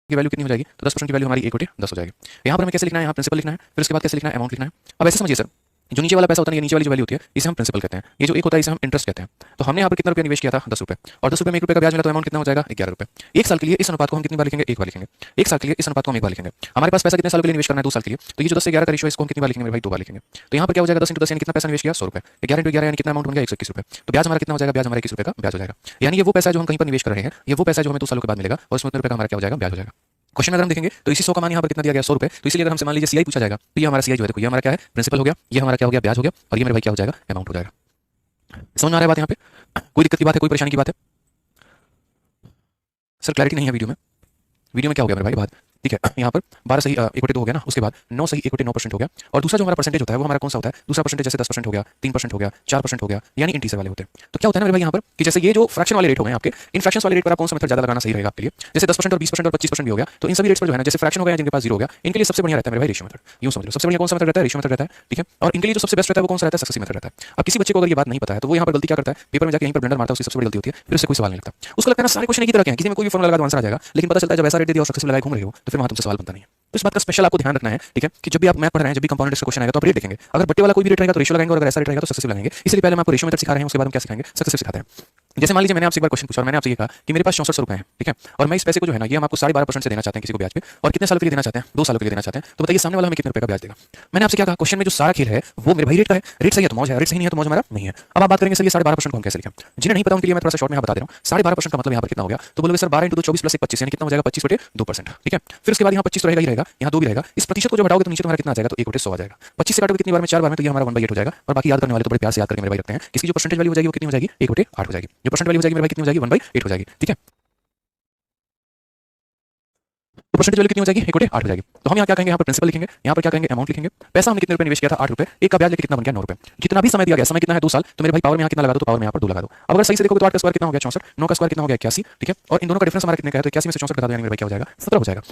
की वैल्यू कितनी हो जाएगी, तो 10% की वैल्यू हमारी 1/10 हो जाएगी। यहाँ पर हमें कैसे लिखना है, यहाँ प्रिंसिपल लिखना है, फिर उसके बाद कैसे लिखना है, अमाउंट लिखना है। अब ऐसे समझिए सर, जो नीचे वाला पैसा होता है, ये नीचे वाली जो वैल्यू होती है, इसे हम प्रिंसिपल कहते हैं। ये जो एक होता है इसे हम इंटरेस्ट कहते हैं। तो हमने यहाँ पर कितना रुपया निवेश किया था, 10 रुपये, और 10 रुपये में 1 रुपये का ब्याज मिला, तो अमाउंट कितना हो जाएगा, 11 रुपये। एक साल के लिए इस अनुपात को हम कितनी बार लिखेंगे, एक बार लिखेंगे। एक साल के लिए इस अनुपात को हम एक बार लिखेंगे। हमारे पास पैसा कितने साल के लिए निवेश करना है, 2 साल के लिए, तो ये जो 10 से 11 का रेशियो है, इसको हम कितनी बार लिखेंगे मेरे भाई, 2 बार लिखेंगे। तो यहाँ पर क्या हो जाएगा, 10 × 10 यानी कितना पैसा निवेश किया, 100 रुपये, 11 × 11 यानी कितना अमाउंट बन गया, 121 रुपये। तो ब्याज हमारा कितना हो जाएगा, ब्याज हमारा 21 रुपये का ब्याज हो जाएगा। यानी ये वो पैसा जो हम कहीं पर निवेश कर रहे हैं, ये वो पैसा जो हमें 2 सालों के बाद मिलेगा, और उसमें उतने रुपये का हमारा क्या हो जाएगा, ब्याज हो जाएगा। क्वेश्चन अगर हम देखेंगे तो इसी 100 का मान यहाँ पर कितना दिया गया, 100 रुपये। तो इसलिए अगर हमसे मान लीजिए सीआई पूछा जाएगा, तो ये हमारा सीआई जो है, देखो ये हमारा क्या है, प्रिंसिपल हो गया, ये हमारा क्या हो गया, ब्याज हो गया, और ये मेरे भाई क्या हो जाएगा, अमाउंट हो जाएगा। समझ में आ रहा है बात यहाँ पे, कोई दिक्कत की बात है, कोई परेशानी की बात है सर, क्लैरिटी नहीं है वीडियो में, वीडियो में क्या हो गया मेरे भाई बात, ठीक है। यहाँ पर 12 सही 1/2 हो गया ना, उसके बाद 9 सही 1/9% हो गया। और दूसरा जो हमारा परसेंटेज होता है वो हमारा कौन सा होता है, दूसरा परसेंटेज जैसे 10% हो गया, 3% हो गया, 4% हो गया, यानी इंटीजर वाले होते हैं। तो क्या होता है ना मेरे भाई यहाँ पर कि जैसे ये जो फ्रैक्शन वाले रेट हो गए आपके, इन फ्रैक्शन वाले रेट पर आप कौन सा मेथड ज्यादा लगाना सही रहेगा आपके लिए, जैसे 10% और 20% और 25% भी हो गया, तो इन सभी रेट्स पर जो है ना, जैसे फ्रैक्शन हो गया जिनके पास 0 हो गया, इनके लिए सबसे बढ़िया रहता है मेरे भाई रेशियो मेथड। यूं समझ लो, सबसे बढ़िया कौन सा मेथड रहता है, रेशियो मेथड रहता है, ठीक है। और इनके लिए जो सबसे बेस्ट रहता है वो कौन सा रहता है, सक्सेसिव मेथड रहता है। अब किसी बच्चे को अगर ये बात नहीं पता है तो वो यहाँ पर गलती क्या करता है, पेपर में जाके यहीं पर ब्लंडर मारता है, उसकी सबसे बड़ी गलती होती है, फिर उससे कोई सवाल नहीं लगता। उसको लगता है ना सारे क्वेश्चन एक ही तरह के हैं, किसी में कोई भी फॉर्मूला लगा तो आंसर आ जाएगा, लेकिन पता चलता है जब ऐसा रेट दे दिया और सक्सेसिव लगाए घूम रहे हो तो फिर वहां तुमसे सवाल बनता नहीं है। तो इस बात का स्पेशल आपको ध्यान रखना है, ठीक है, कि जब भी आप मैथ पढ़ रहे हैं, जब भी कंपाउंड इंटरेस्ट का क्वेश्चन आएगा तो आप रेट देखेंगे। अगर बट्टे वाला कोई भी रेट रहेगा तो रेशियो लगाएंगे, और अगर ऐसा रेट रहेगा तो सक्सेसिव लगाएंगे। इसलिए पहले हम आपको रेशियो मेथड सिखा रहे हैं, उसके बाद हम क्या सिखाएंगे, सक्सेसिव सिखाते हैं। जैसे मान लीजिए मैंने आपसे एक बार क्वेश्चन पूछा और मैंने आपसे ये कहा कि मेरे पास 6400 रुपए हैं, ठीक है, और मैं इस पैसे को जो है ना, ये हम आपको 12.5% से देना चाहते हैं किसी को ब्याज पे, और कितने सालों के लिए देना चाहते हैं, 2 सालों के लिए देना चाहते हैं। तो बताइए सामने वाला हमें कितने रुपए का ब्याज देगा। मैंने आपसे क्या कहा, क्वेश्चन में जो सारा खेल है वो मेरे भाई रेट का है, रेट सही है तो मौज है, रेट सही नहीं है तो मौज हमारा नहीं है। अब आप बात करेंगे सर ये 12.5% को हम कैसे लिखें, जिन्हें नहीं पता उनके लिए मैं थोड़ा सा शॉर्ट में यहाँ बता दे रहा हूँ। 12.5% का मतलब यहाँ पर कितना हो गया, तो बोलोगे सर 12 × 2 24 + 1 25, यानी कितना हो जाएगा, 25/2%, ठीक है। फिर उसके बाद यहाँ 25 तो रहेगा ही रहेगा, यहाँ 2 भी रहेगा, इस प्रतिशत को जब हटाओगे तो नीचे तुम्हारा कितना आ जाएगा, तो 1/100 आ जाएगा। 25 से काटोगे कितनी बार में, 4 बार में, तो ये हमारा 1/8 हो जाएगा। और बाकी याद करने वाले तो बड़े प्यार से याद करके मेरे भाई रखते हैं, इसकी जो परसेंटेज वैल्यू हो जाएगी वो कितनी हो जाएगी, 1/8 हो जाएगी। जो परसेंट वैल्यू हो जाएगी मेरे भाई कितनी हो जाएगी, 1/8 हो जाएगी, ठीक है। तो परसेंटेज वैल्यू कितनी हो जाएगी, 1/8 हो जाएगी। तो हम यहाँ क्या कहेंगे, यहाँ पर प्रिंसिपल लिखेंगे, यहाँ पर क्या कहेंगे, अमाउंट लिखेंगे। पैसा हमने कितने रुपए निवेश किया था, 8 रुपए, एक का ब्याज लेके कितना बन गया, 9 रुपए। जितना भी समय दिया गया, समय कितना है, 2 साल, तो मेरे भाई पावर में यहाँ कितना लगा दो, तो पावर में यहाँ पर 2 लगा दो। अब अगर सही से देखोगे तो 8 का स्क्वायर कितना हो गया, 64, 9 का स्क्वायर कितना हो गया, 81, ठीक है। और इन दोनों का डिफरेंस हमारा कितने का है, तो 81 में से 64 घटा दो, यानी मेरे भाई क्या हो जाएगा, 17 हो जाएगा,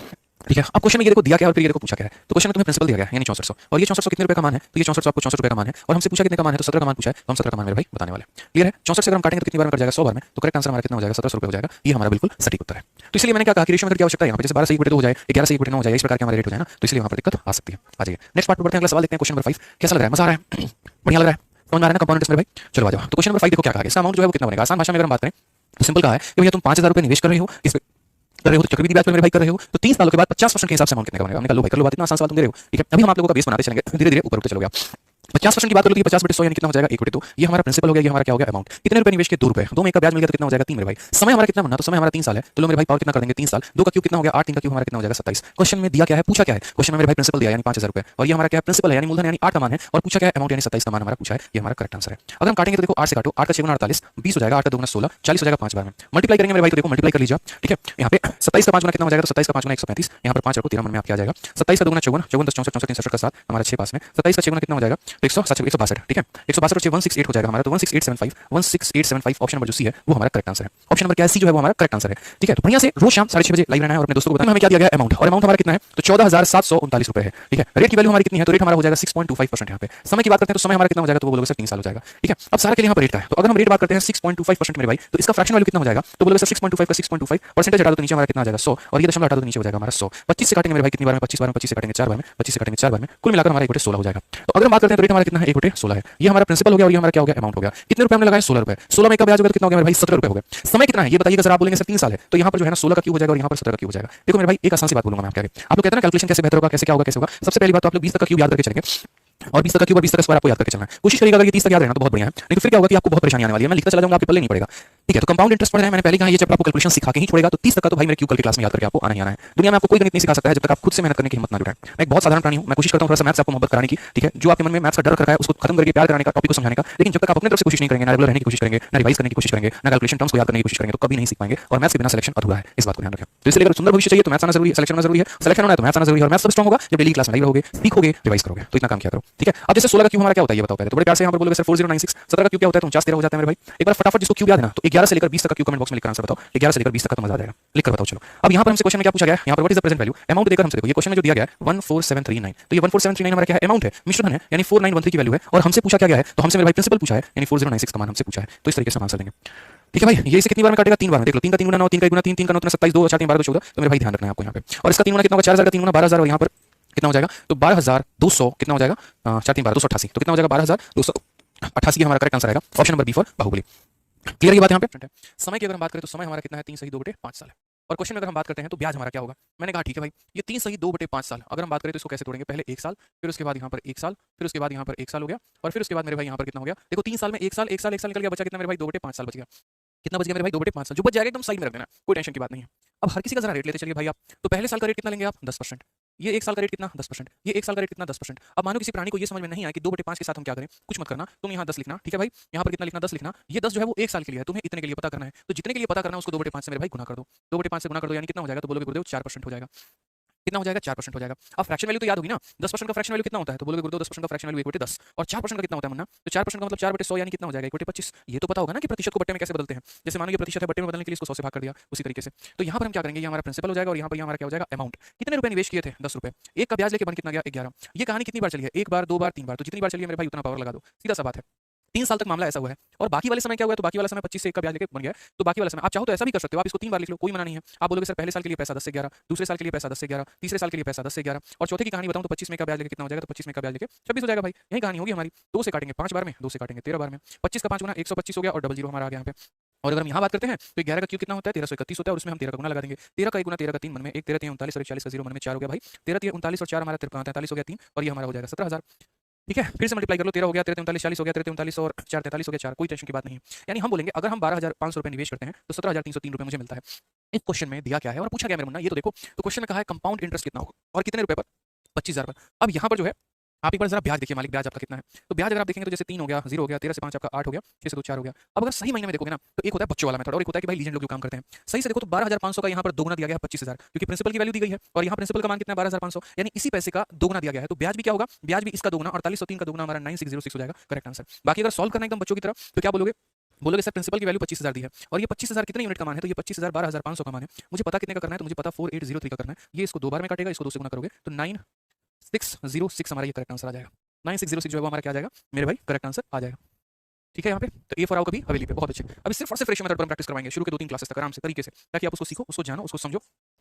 ठीक है। अब क्वेश्चन में ये देखो दिया क्या है और फिर ये देखो पूछा क्या है। तो क्वेश्चन में तुम्हें प्रिंसिपल दिया गया है यानी 6400, और ये 6400 कितने रुपए का मान है, तो ये 6400 आपको 64 रुपए का मान है, और हमसे पूछा कितने का मान है, तो 17 का मान पूछा है, तो हम 17 का मान मेरे भाई बताने वाले। क्लियर है, 64 से अगर हम काटेंगे तो कितनी बार में कट जाएगा, 100 बार में, तो करेक्ट आंसर हमारा कितना हो जाएगा, 1700 रुपए हो जाएगा। ये हमारा बिल्कुल सटीक उत्तर है। तो इसलिए मैंने क्या कहा कि रेशियो मेथड की आवश्यकता है यहाँ पे, जैसे 12 से 1/2 हो जाए, 11 से 1/9 हो जाए, इस प्रकार के हमारे रेट हो जाए ना, तो इसलिए वहाँ पर दिक्कत आ सकती है। आ जाइए नेक्स्ट पार्ट पर बढ़ते हैं, अगला सवाल देखते हैं, क्वेश्चन नंबर 5। कैसा लग रहा है, मजा आ रहा है, बढ़िया लग रहा है, समझ में आ रहा है ना कंपाउंड इंटरेस्ट मेरे भाई। चलो आ जाओ, तो क्वेश्चन नंबर 5 देखो क्या कहा गया, इसका अमाउंट जो है वो कितना बनेगा। आसान भाषा में अगर हम बात करें तो सिंपल कहा है कि भैया तुम 5000 रुपए निवेश कर रहे हो, इस कर रहे हो, तो चक्रवृद्धि ब्याज पर मेरे भाई कर रहे हो, तो 30 सालों के बाद 50% के हिसाब से अमाउंट कितने का बनेगा। हमने कहा लो भाई कर लो बात, इतना आसान सवाल तुम दे रहे हो, ठीक है। अभी हम आप लोगों का बेस बनाते चलेंगे, धीरे धीरे ऊपर उठते चलोगे आप। 50% की बात करो तो 50/100 यानी कितना हो जाएगा, 1/2। ये हमारा प्रिंसिपल हो गया, ये हमारा क्या हो गया, अमाउंट। कितने रुपए निवेश के, 2 रुपए, 2 में 1 का ब्याज मिल गया तो कितना हो जाएगा, 3 मेरे भाई। समय हमारा कितना बनना, तो समय हमारा 3 साल है, तो लो मेरे भाई पावर कितना कर देंगे, 3 साल, 2 का क्यूब कितना हो गया, 8, 3 का क्यूब हमारा कितना हो जाएगा, 27। क्वेश्चन में दिया क्या है, पूछा क्या है, क्वेश्चन में मेरे भाई प्रिंसिपल दिया यानी 5000 रुपए, और ये हमारा क्या है, प्रिंसिपल है यानी मूलधन यानी 8 का मान है, और पूछा क्या है, अमाउंट यानी 27 का मान हमारा पूछा है, ये हमारा करेक्ट आंसर है। अगर हम काटेंगे तो देखो 8 से काटो, 8 का 6 × 48 20 हो जाएगा, 8 का 2 × 16 40 हो जाएगा 5 बार में। मल्टीप्लाई करेंगे मेरे भाई तो देखो मल्टीप्लाई कर लीजिए, ठीक है। यहाँ पे 27 का 5 गुना कितना हो जाएगा, तो 27 का 5 गुना 135, यहाँ पर 5 रखो 13 मन में आपके आ जाएगा। 27 का 2 × 54 54 10 64 64 64 का 7 हमारा 6 पास में। 27 का 6 गुना कितना हो जाएगा, तो 162, ठीक है। 162 और 6 168 हो जाएगा हमारा, तो 16875 16875 ऑप्शन नंबर जो सी है वो हमारा करेक्ट आंसर है। ऑप्शन नंबर क्या है, सी जो है वो हमारा करेक्ट आंसर है, ठीक है। तो बढ़िया से रोज शाम 6:30 बजे लाइव रहना है और अपने दोस्तों को बताना हमें क्या दिया गया है, अमाउंट, और अमाउंट हमारा कितना है, तो 14739 रुपए है, ठीक है। रेट की वैल्यू हमारी कितनी है, तो रेट हमारा हो जाएगा 6.25%। यहाँ पे समय की बात करते हैं तो समय हमारा कितना हो जाएगा, तो वो बोलोगे सर 3 साल हो जाएगा, ठीक है। अब सारा के लिए यहाँ पर रेट का है, तो अगर हम रेट बात करते हैं 6.25% मेरे भाई, तो इसका फ्रैक्शन वैल्यू कितना हो जाएगा, तो बोलोगे सर 6.25 का 6.25 परसेंटेज हटा दो तो नीचे हमारा कितना आ जाएगा 100, और ये दशमलव हटा दो तो नीचे हो जाएगा हमारा 100। 25 से काटेंगे मेरे भाई कितनी बार में, 25 बार में, 25 से काटेंगे 4 बार में, 25 से काटेंगे 4 बार में, कुल मिलाकर हमारा 1/16 हो जाएगा। तो अगर हम बात करते हैं तो रेट हमारा कितना है, 1/16 है। ये हमारा प्रिंसिपल हो गया और ये हमारा क्या हो गया, अमाउंट हो गया। कितने रुपए हमने लगाए, 16 रुपए। 16 में का ब्याज होगा तो कितना हो गया मेरे भाई, 17 रुपए हो गए। समय कितना है ये बताइएगा सर, आप बोलेंगे सर 3 साल है, तो यहाँ पर जो है ना 16 का क्यूब हो जाएगा और यहाँ पर 17 का क्यूब हो जाएगा। देखो मेरे भाई एक आसान सी बात बोलूंगा मैं आपके आगे, आप लोग कहते हैं ना कैलकुलेशन कैसे बेहतर होगा, कैसे क्या होगा, कैसे होगा। सबसे पहली बात तो आप लोग 20 तक का क्यूब याद करके चलेंगे, और 20 तक का क्यूब और 20 तक का स्क्वायर आपको याद करके चलना है। कोशिश करिएगा अगर ये 30 तक याद रहना तो बहुत बढ़िया है, नहीं तो फिर क्या होगा कि आपको बहुत परेशानी आने वाली है, मैं लिखता चला जाऊंगा आपके पल्ले नहीं पड़ेगा, ठीक है। तो कंपाउंड इंटरेस्ट पढ़ रहे हैं, मैंने पहले कहा ये चैप्टर आपको कैलकुलेशन सिखा के ही छोड़ेगा, तो 30 तक का तो भाई मेरे क्यूब कल की क्लास में याद करके आपको आना ही आना है। दुनिया में आपको कोई गणित नहीं सिखा सकता है जब तक आप खुद से मेहनत करने की हिम्मत ना जुटाएं। मैं एक बहुत साधारण प्राणी हूं, मैं कोशिश करता हूं थोड़ा सा मैथ्स आपको मोहब्बत कराने की, ठीक है। जो आपके मन में मैथ्स का डर रखा है उसको खत्म करके प्यार कराने का, टॉपिक को समझाने का, लेकिन जब तक आप अपनी तरफ से कोशिश नहीं करेंगे, ना रेगुलर रहने की कोशिश करेंगे, ना रिवाइज करने की कोशिश करेंगे, ना कैलकुलेशन टर्म्स को याद करने की कोशिश करेंगे, तो कभी नहीं सीख पाएंगे। और मैथ्स के बिना सिलेक्शन अधूरा है, इस बात को ध्यान रखें। तो इसलिए अगर सुंदर भविष्य चाहिए तो मैथ्स आना जरूरी है, सिलेक्शन आना जरूरी है, सिलेक्शन होना है तो मैथ्स आना जरूरी है, और मैथ्स सब स्ट्रांग होगा जब डेली क्लास में लाइव रहोगे, सीखोगे, रिवाइज करोगे। तो इतना काम किया करो, ठीक है। अब जैसे 16 का क्यूब हमारा क्या होता है ये बताओ पहले, तो बड़े प्यार से यहाँ पर बोलोगे सर 4096, 17 का क्यूब क्या होता है, तो 49 13 हो जाता है मेरे भाई। एक बार फटाफट जिसको क्यूब याद है ना, तो 11 से लेकर 20 तक का क्यों कमेंट बॉक्स में लिखकर आंसर बताओ। 11 से लेकर 20 तक का तो मजा आ जाएगा, लिखकर बताओ। चलो अब यहाँ पर हमसे क्वेश्चन में क्या पूछा गया है, यहाँ पर what is the present value, amount देकर हमसे देखो ये क्वेश्चन में जो दिया गया है 14739, तो ये 14739 हमारा क्या है, अमाउंट है, मिश्रधन है, यानी 4913 की वैल्यू है। और हमसे पूछा क्या गया है, तो हमसे मेरे भाई प्रिंसिपल पूछा है, यानी 4096 का मान हमसे पूछा है। तो इस तरीके से हम आंसर देंगे। ठीक है भाई, ये इसे कितनी बार में काटेगा, 3 बार में। देख लो 3 का 3 गुना 9, 3 का गुना 3, 3 का 9 27, 2 4 3 12 14, तो मेरे भाई ध्यान रखना है आपको यहाँ पे। और इसका 3 गुना कितना होगा, 4000 का 3 गुना 12000, और यहाँ पर कितना हो जाएगा, तो 12200 कितना हो जाएगा, 4 3 12 288, तो कितना हो जाएगा 12288 हमारा करेक्ट आंसर आएगा, option number B for Baahubali. Clear ये बात यहाँ पे। समय की अगर हम बात करें तो समय हमारा कितना है, 3 सही 2/5 साल है। और क्वेश्चन में अगर हम बात करते हैं तो ब्याज हमारा क्या होगा, मैंने कहा ठीक है भाई ये 3 सही 2/5 साल, अगर हम बात करें तो इसको कैसे तोड़ेंगे, पहले 1 साल, फिर उसके बाद यहाँ पर 1 साल, फिर उसके बाद यहाँ पर 1 साल हो गया, और फिर उसके बाद मेरे भाई यहाँ पर कितना हो गया, देखो 3 साल में 1 साल 1 साल 1 साल निकल गया, बचा कितना मेरे भाई 2/5 साल बच गया। कितना बच गया मेरे भाई 2/5 साल, जो बच जाएगा एकदम सही में रख देना, कोई टेंशन की बात नहीं है। अब हर किसी का जरा रेट लेते चलिए भाई आप, तो पहले साल का रेट कितना लेंगे आप 10%, ये 1 साल का रेट कितना 10%, ये 1 साल का रेट कितना 10%। अब मानो किसी प्राणी को ये समझ में नहीं आया कि 2/5 के साथ हम क्या करें, कुछ मत करना, तुम यहाँ 10 लिखना, ठीक है भाई, यहाँ पर कितना लिखना 10 लिखना, ये 10 जो है वो 1 साल के लिए है, तुम्हें इतने के लिए पता करना है, तो जितने के लिए पता करना है उसको 2/5 से मेरे भाई गुना कर दो, 2/5 से गुना कर दो, यानी कितना हो जाएगा, तो बोलोगे गुरुदेव 4% हो जाएगा, कितना हो जाएगा 4% हो जाएगा। अब फ्रैक्शन वैल्यू तो याद होगी ना, 10% का फ्रैक्शन वैल्यू कितना होता है, तो बोलोगे गुरुदेव 10% का फ्रैक्शन वैल्यू 1/10, और 4% का कितना होता है मन्ना, तो 4% का मतलब 4/100 यानी कितना हो जाएगा 1/25। ये तो पता होगा ना कि प्रतिशत को बट्टे में कैसे बदलते हैं, जैसे मानो ये प्रतिशत है, बट्टे में बदलने के लिए इसको 100 से भाग कर दिया, उसी तरीके से। तो यहाँ पर हम क्या करेंगे, ये हमारा प्रिंसिपल हो जाएगा, और यहाँ पर हमारा क्या हो जाएगा अमाउंट, कितने रुपए निवेश किए थे 10 रुपए, एक का ब्याज लेके बन कितना गया 11। ये कहानी कितनी बार चली है, 1 बार 2 बार 3 बार, तो जितनी बार चली है मेरे भाई उतना पावर लगा दो, सीधा सा बात है। 3 साल तक मामला ऐसा हुआ है, और बाकी वाले समय क्या हुआ है, तो बाकी वाला समय 25 से 1 का ब्याज लेके बन गया है, तो बाकी वाला समय आप चाहो तो ऐसा भी कर सकते हो, आप इसको 3 बार लिख लो, कोई मना नहीं है। आप बोलोगे सर पहले साल के लिए पैसा 10 से 11, दूसरे साल के लिए पैसा 10 से 11, तीसरे साल के लिए पैसा 10 से 11, और चौथे की कहानी बताऊं तो 25 में का ब्याज लेके कितना हो जाएगा, तो 25 में का ब्याज लेके 26 हो जाएगा भाई, यही कहानी होगी हमारी। 2 से काटेंगे 5 बार में, 2 से काटेंगे 13 बार में, 25 का 5 गुना 125 हो गया, और डबल जीरो हमारा आ गया यहाँ पे। और अगर हम यहाँ बात करते हैं तो 11 का क्यूब कितना होता है 1331 होता है, और उसमें हम 13 का गुना लगा देंगे, 13 का 1 गुना 13 का 3 मन में 1, 13 3 39 और 40 का 0 मन में 4 हो गया भाई, 13 3 39 और 4 हमारा 43 हो गया 3, और ये हमारा हो जाएगा 17000। ठीक है, फिर से मल्टीप्लाई कर लो, 13 हो गया 13 39 40 हो गया 13 39 और 4 43 हो गया 4, कोई टेंशन की बात नहीं है। यानी हम बोलेंगे अगर हम 12500 रुपए निवेश करते हैं तो 17303 रुपए मुझे मिलता है। इस क्वेश्चन में दिया क्या है और पूछा गया मेरे मुन्ना, ये तो देखो, तो क्वेश्चन में कहा है कंपाउंड इंटरेस्ट कितना होगा और कितने रुपए पर, 25000 पर। अब यहाँ पर जो है आप एक बार जरा ब्याज देखिए, मालिक ब्याज आपका कितना है, तो ब्याज अगर आप देखेंगे तो जैसे 3 हो गया 0 हो गया, 13 से 5 आपका 8 हो गया, 6 से 2 4 हो गया। अब अगर सही महीने में देखोगे ना तो एक होता है बच्चों वाला मेथड, और एक होता है कि भाई लीजेंड लोग जो काम करते हैं। सही से देखो तो 12500 का यहाँ पर दोगुना दिया गया है 25000, क्योंकि प्रिंसिपल की वैल्यू दी गई है, और यहाँ प्रिंसिपल का मान कितना है 12500, यानी इसी पैसे का दोगुना दिया गया है, तो ब्याज भी क्या होगा, ब्याज भी इसका दोगुना, 4803 का दोगुना हमारा 9606 हो जाएगा करेक्ट आंसर। बाकी अगर सॉल्व करना एकदम बच्चों की तरह तो क्या बोलोगे, बोलोगे सर प्रिंसिपल की वैल्यू 25000 दी है, और ये 25000 कितने यूनिट का मान है, तो ये 25000 12500 का मान है। मुझे पता कितने का करना है, तो मुझे पता 4803 का करना है। ये इसको 2 बार में काटेगा, इसको 2 से गुना करोगे तो 9606 हमारा ये करेक्ट आंसर आ जाएगा। 9606 जो है वो हमारा क्या आ जाएगा मेरे भाई करेक्ट आंसर आ जाएगा। ठीक है, यहाँ पे तो ए फॉर आओ कभी हवेली पे, बहुत अच्छे। अभी सिर्फ और सिर्फ रेशियो मेथड पर हम प्रैक्टिस करवाएंगे शुरू के 2-3 क्लासेस तक आराम से तरीके से, ताकि आप उसको सीखो, उसको जानो, उसको समझो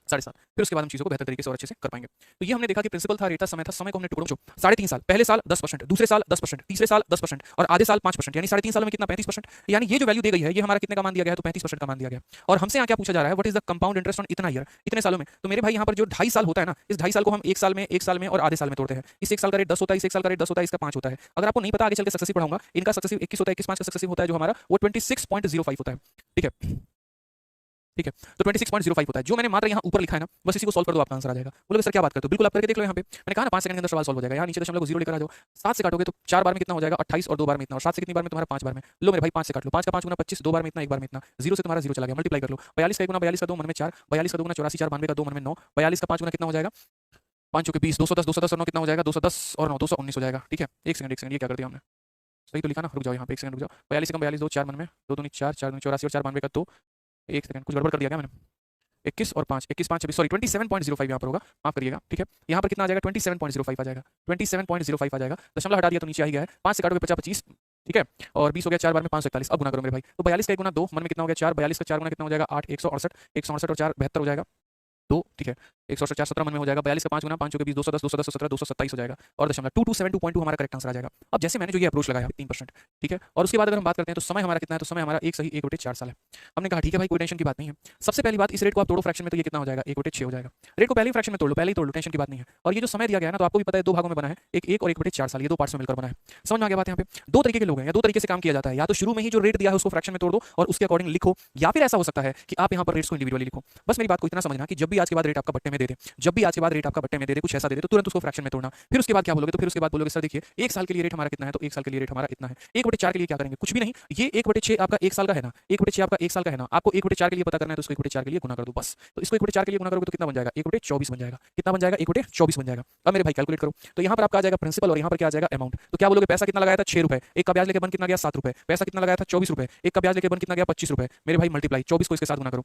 7.5 फिर उसके बाद हम चीज़ों को बेहतर तरीके से और अच्छे से कर पाएंगे। तो ये हमने देखा कि प्रिंसिपल था, रेट था, समय था, समय को हमने टुकड़ों में 3.5 साल, पहले साल 10%, दूसरे साल 10%, तीसरे साल 10% और आधे साल 5%, यानी 3.5 साल में कितना 35%। यानी ये जो वैल्यू दी गई है ये हमारा कितने का मान दिया गया है, तो 35% का मान दिया गया। और हमसे यहाँ क्या पूछा जा रहा है, what is the compound interest on इतना ईयर, इतने सालों में। तो मेरे भाई यहाँ पर जो 2.5 साल होता है ना, इस 2.5 साल को हम 1 साल में और आधे साल में तोड़ते हैं। इस 1 साल का रेट 10 होता है, इस 1 साल का रेट 10 होता है, इसका 5 होता है। अगर आपको नहीं पता आगे चल के सक्सेसिव पढ़ाऊंगा, इनका सक्सेसिव 21 होता है, 21 5 का सक्सेसिव होता है जो हमारा वो 26.05 होता है। ठीक है, ठीक है, तो 26.05 होता है। जो मैंने मात्र यहाँ ऊपर लिखा है ना, बस इसी को सॉल्व कर दो, आपका आंसर आ जाएगा। बोलोगे सर क्या बात करते हो, बिल्कुल आप करके देख लो। यहाँ पे मैंने कहा ना 5 सेकंड के अंदर सवाल सॉल्व हो जाएगा। यहाँ नीचे दशमलव को 0 लेकर आ जाओ, 7 से काटोगे तो 4 बार में कितना हो जाएगा 28 और 2 बार में इतना, और 7 से कितनी बार में तुम्हारा 5 बार में। लो मेरे भाई 5 से काट लो, 5 का 5 गुना 25, 2 बार में इतना, 1 बार में इतना, 0 से तुम्हारा 0 चला गया, मल्टीप्लाई कर लो। 42 का 1 गुना 42 का 2 मन में 4, 42 का 2 गुना 84, 4 92 का 2 मन में 9, 42 का 5 गुना कितना हो जाएगा 5 के 20, 210, 210 और 9 कितना हो जाएगा 210 और 9 219 हो जाएगा। ठीक है, एक सेकंड ये क्या कर दिया हमने, सही तो लिखा ना, रुक जाओ यहाँ पे एक सेकंड रुक जाओ। 42 कम 42 2 4 मन में 2 दूनी 4 4 दूनी 84 और 4 92 का 2, एक सेकंड कुछ गड़बड़ कर दिया क्या मैंने, 21 और 5 21 5 26 सॉरी 27.05 यहाँ पर होगा, माफ करिएगा। ठीक है, यहाँ पर कितना आ जाएगा 27.05 आ जाएगा, 27.05 आ जाएगा। दशमलव हटा दिया तो नीचे आ ही गया है, 5 से काटोगे 50 25, ठीक है, और 20 हो गया 4 बार में 541। अब गुना करो मेरे भाई, तो 42 का 1 गुना 2 मन में कितना हो गया 4, 42 का 4 गुना कितना हो जाएगा 8 168 168 और 4 72 हो जाएगा 2। ठीक है, 168 4 17 मन में हो जाएगा, 42 का 5 गुना 5 के 20 210 210 17 227 हो जाएगा, और दशमलव 2272 हमारा करेक्ट आंसर आ जाएगा। अब जैसे मैंने जो ये अप्रोच लगाया 3%, ठीक है, और उसके बाद अगर हम बात करते हैं तो समय हमारा कितना है, तो समय हमारा 1 सही 1/4 साल है। हमने कहा ठीक है भाई कोई टेंशन की बात नहीं है। सबसे पहली बात, इस रेट को आप तोड़ो फ्रैक्शन में तो ये कितना हो जाएगा 1/6 हो जाएगा। रेट को पहले ही फ्रैक्शन में तोड़ लो, पहले ही तोड़ लो, टेंशन की बात नहीं है। और ये जो समय दिया गया है ना, तो आपको भी पता है 2 भागों में बना है, एक और 1/4 साल, ये 2 पार्ट्स में मिलकर बना है। समझ में आ गया बात। यहाँ पे 2 तरीके के लोग हैं, या 2 तरीके से काम किया जाता है, या तो शुरू में ही जो रेट दिया है उसको फ्रैक्शन में तोड़ दो और उसके अकॉर्डिंग लिखो, या फिर ऐसा हो सकता है कि आप यहाँ पर रेट्स को इंडिविजुअली लिखो। बस मेरी बात को इतना समझना कि जब भी आज के बाद रेट आपका बट्टे में में दे दे, जब भी आज के बाद रेट आपका बट्टे में दे दे, कुछ ऐसा दे दे तो तुरंत उसको फ्रैक्शन में तोड़ना। फिर उसके बाद क्या बोलोगे, तो फिर उसके बाद बोलोगे सर देखिए 1 साल के लिए रेट हमारा कितना है, तो 1 साल के लिए रेट हमारा इतना है। 1/4 के लिए क्या करेंगे, कुछ भी नहीं, ये 1/6 आपका 1 साल का है ना, 1/6 आपका 1 साल का है ना, आपको 1/4 के लिए पता करना है तो इसको 1/4 के लिए गुना कर दो बस। तो इसको 1/4 के लिए गुना करोगे तो कितना बन जाएगा, 1/24 बन जाएगा। कितना बन जाएगा, 1/24 बन जाएगा। अब मेरे भाई कैलकुलेट करो, तो यहाँ पर आपका आ जाएगा प्रिंसिपल और यहाँ पर क्या आ जाएगा अमाउंट। तो क्या बोलोगे, पैसा कितना लगाया था 6 रुपए, एक का ब्याज लेके बन कितना गया 7 रुपए, पैसा कितना लगाया था 24 रुपए, एक का ब्याज लेके बन कितना गया 25 रुपए। मेरे भाई मल्टीप्लाई 24 को इसके साथ गुना करो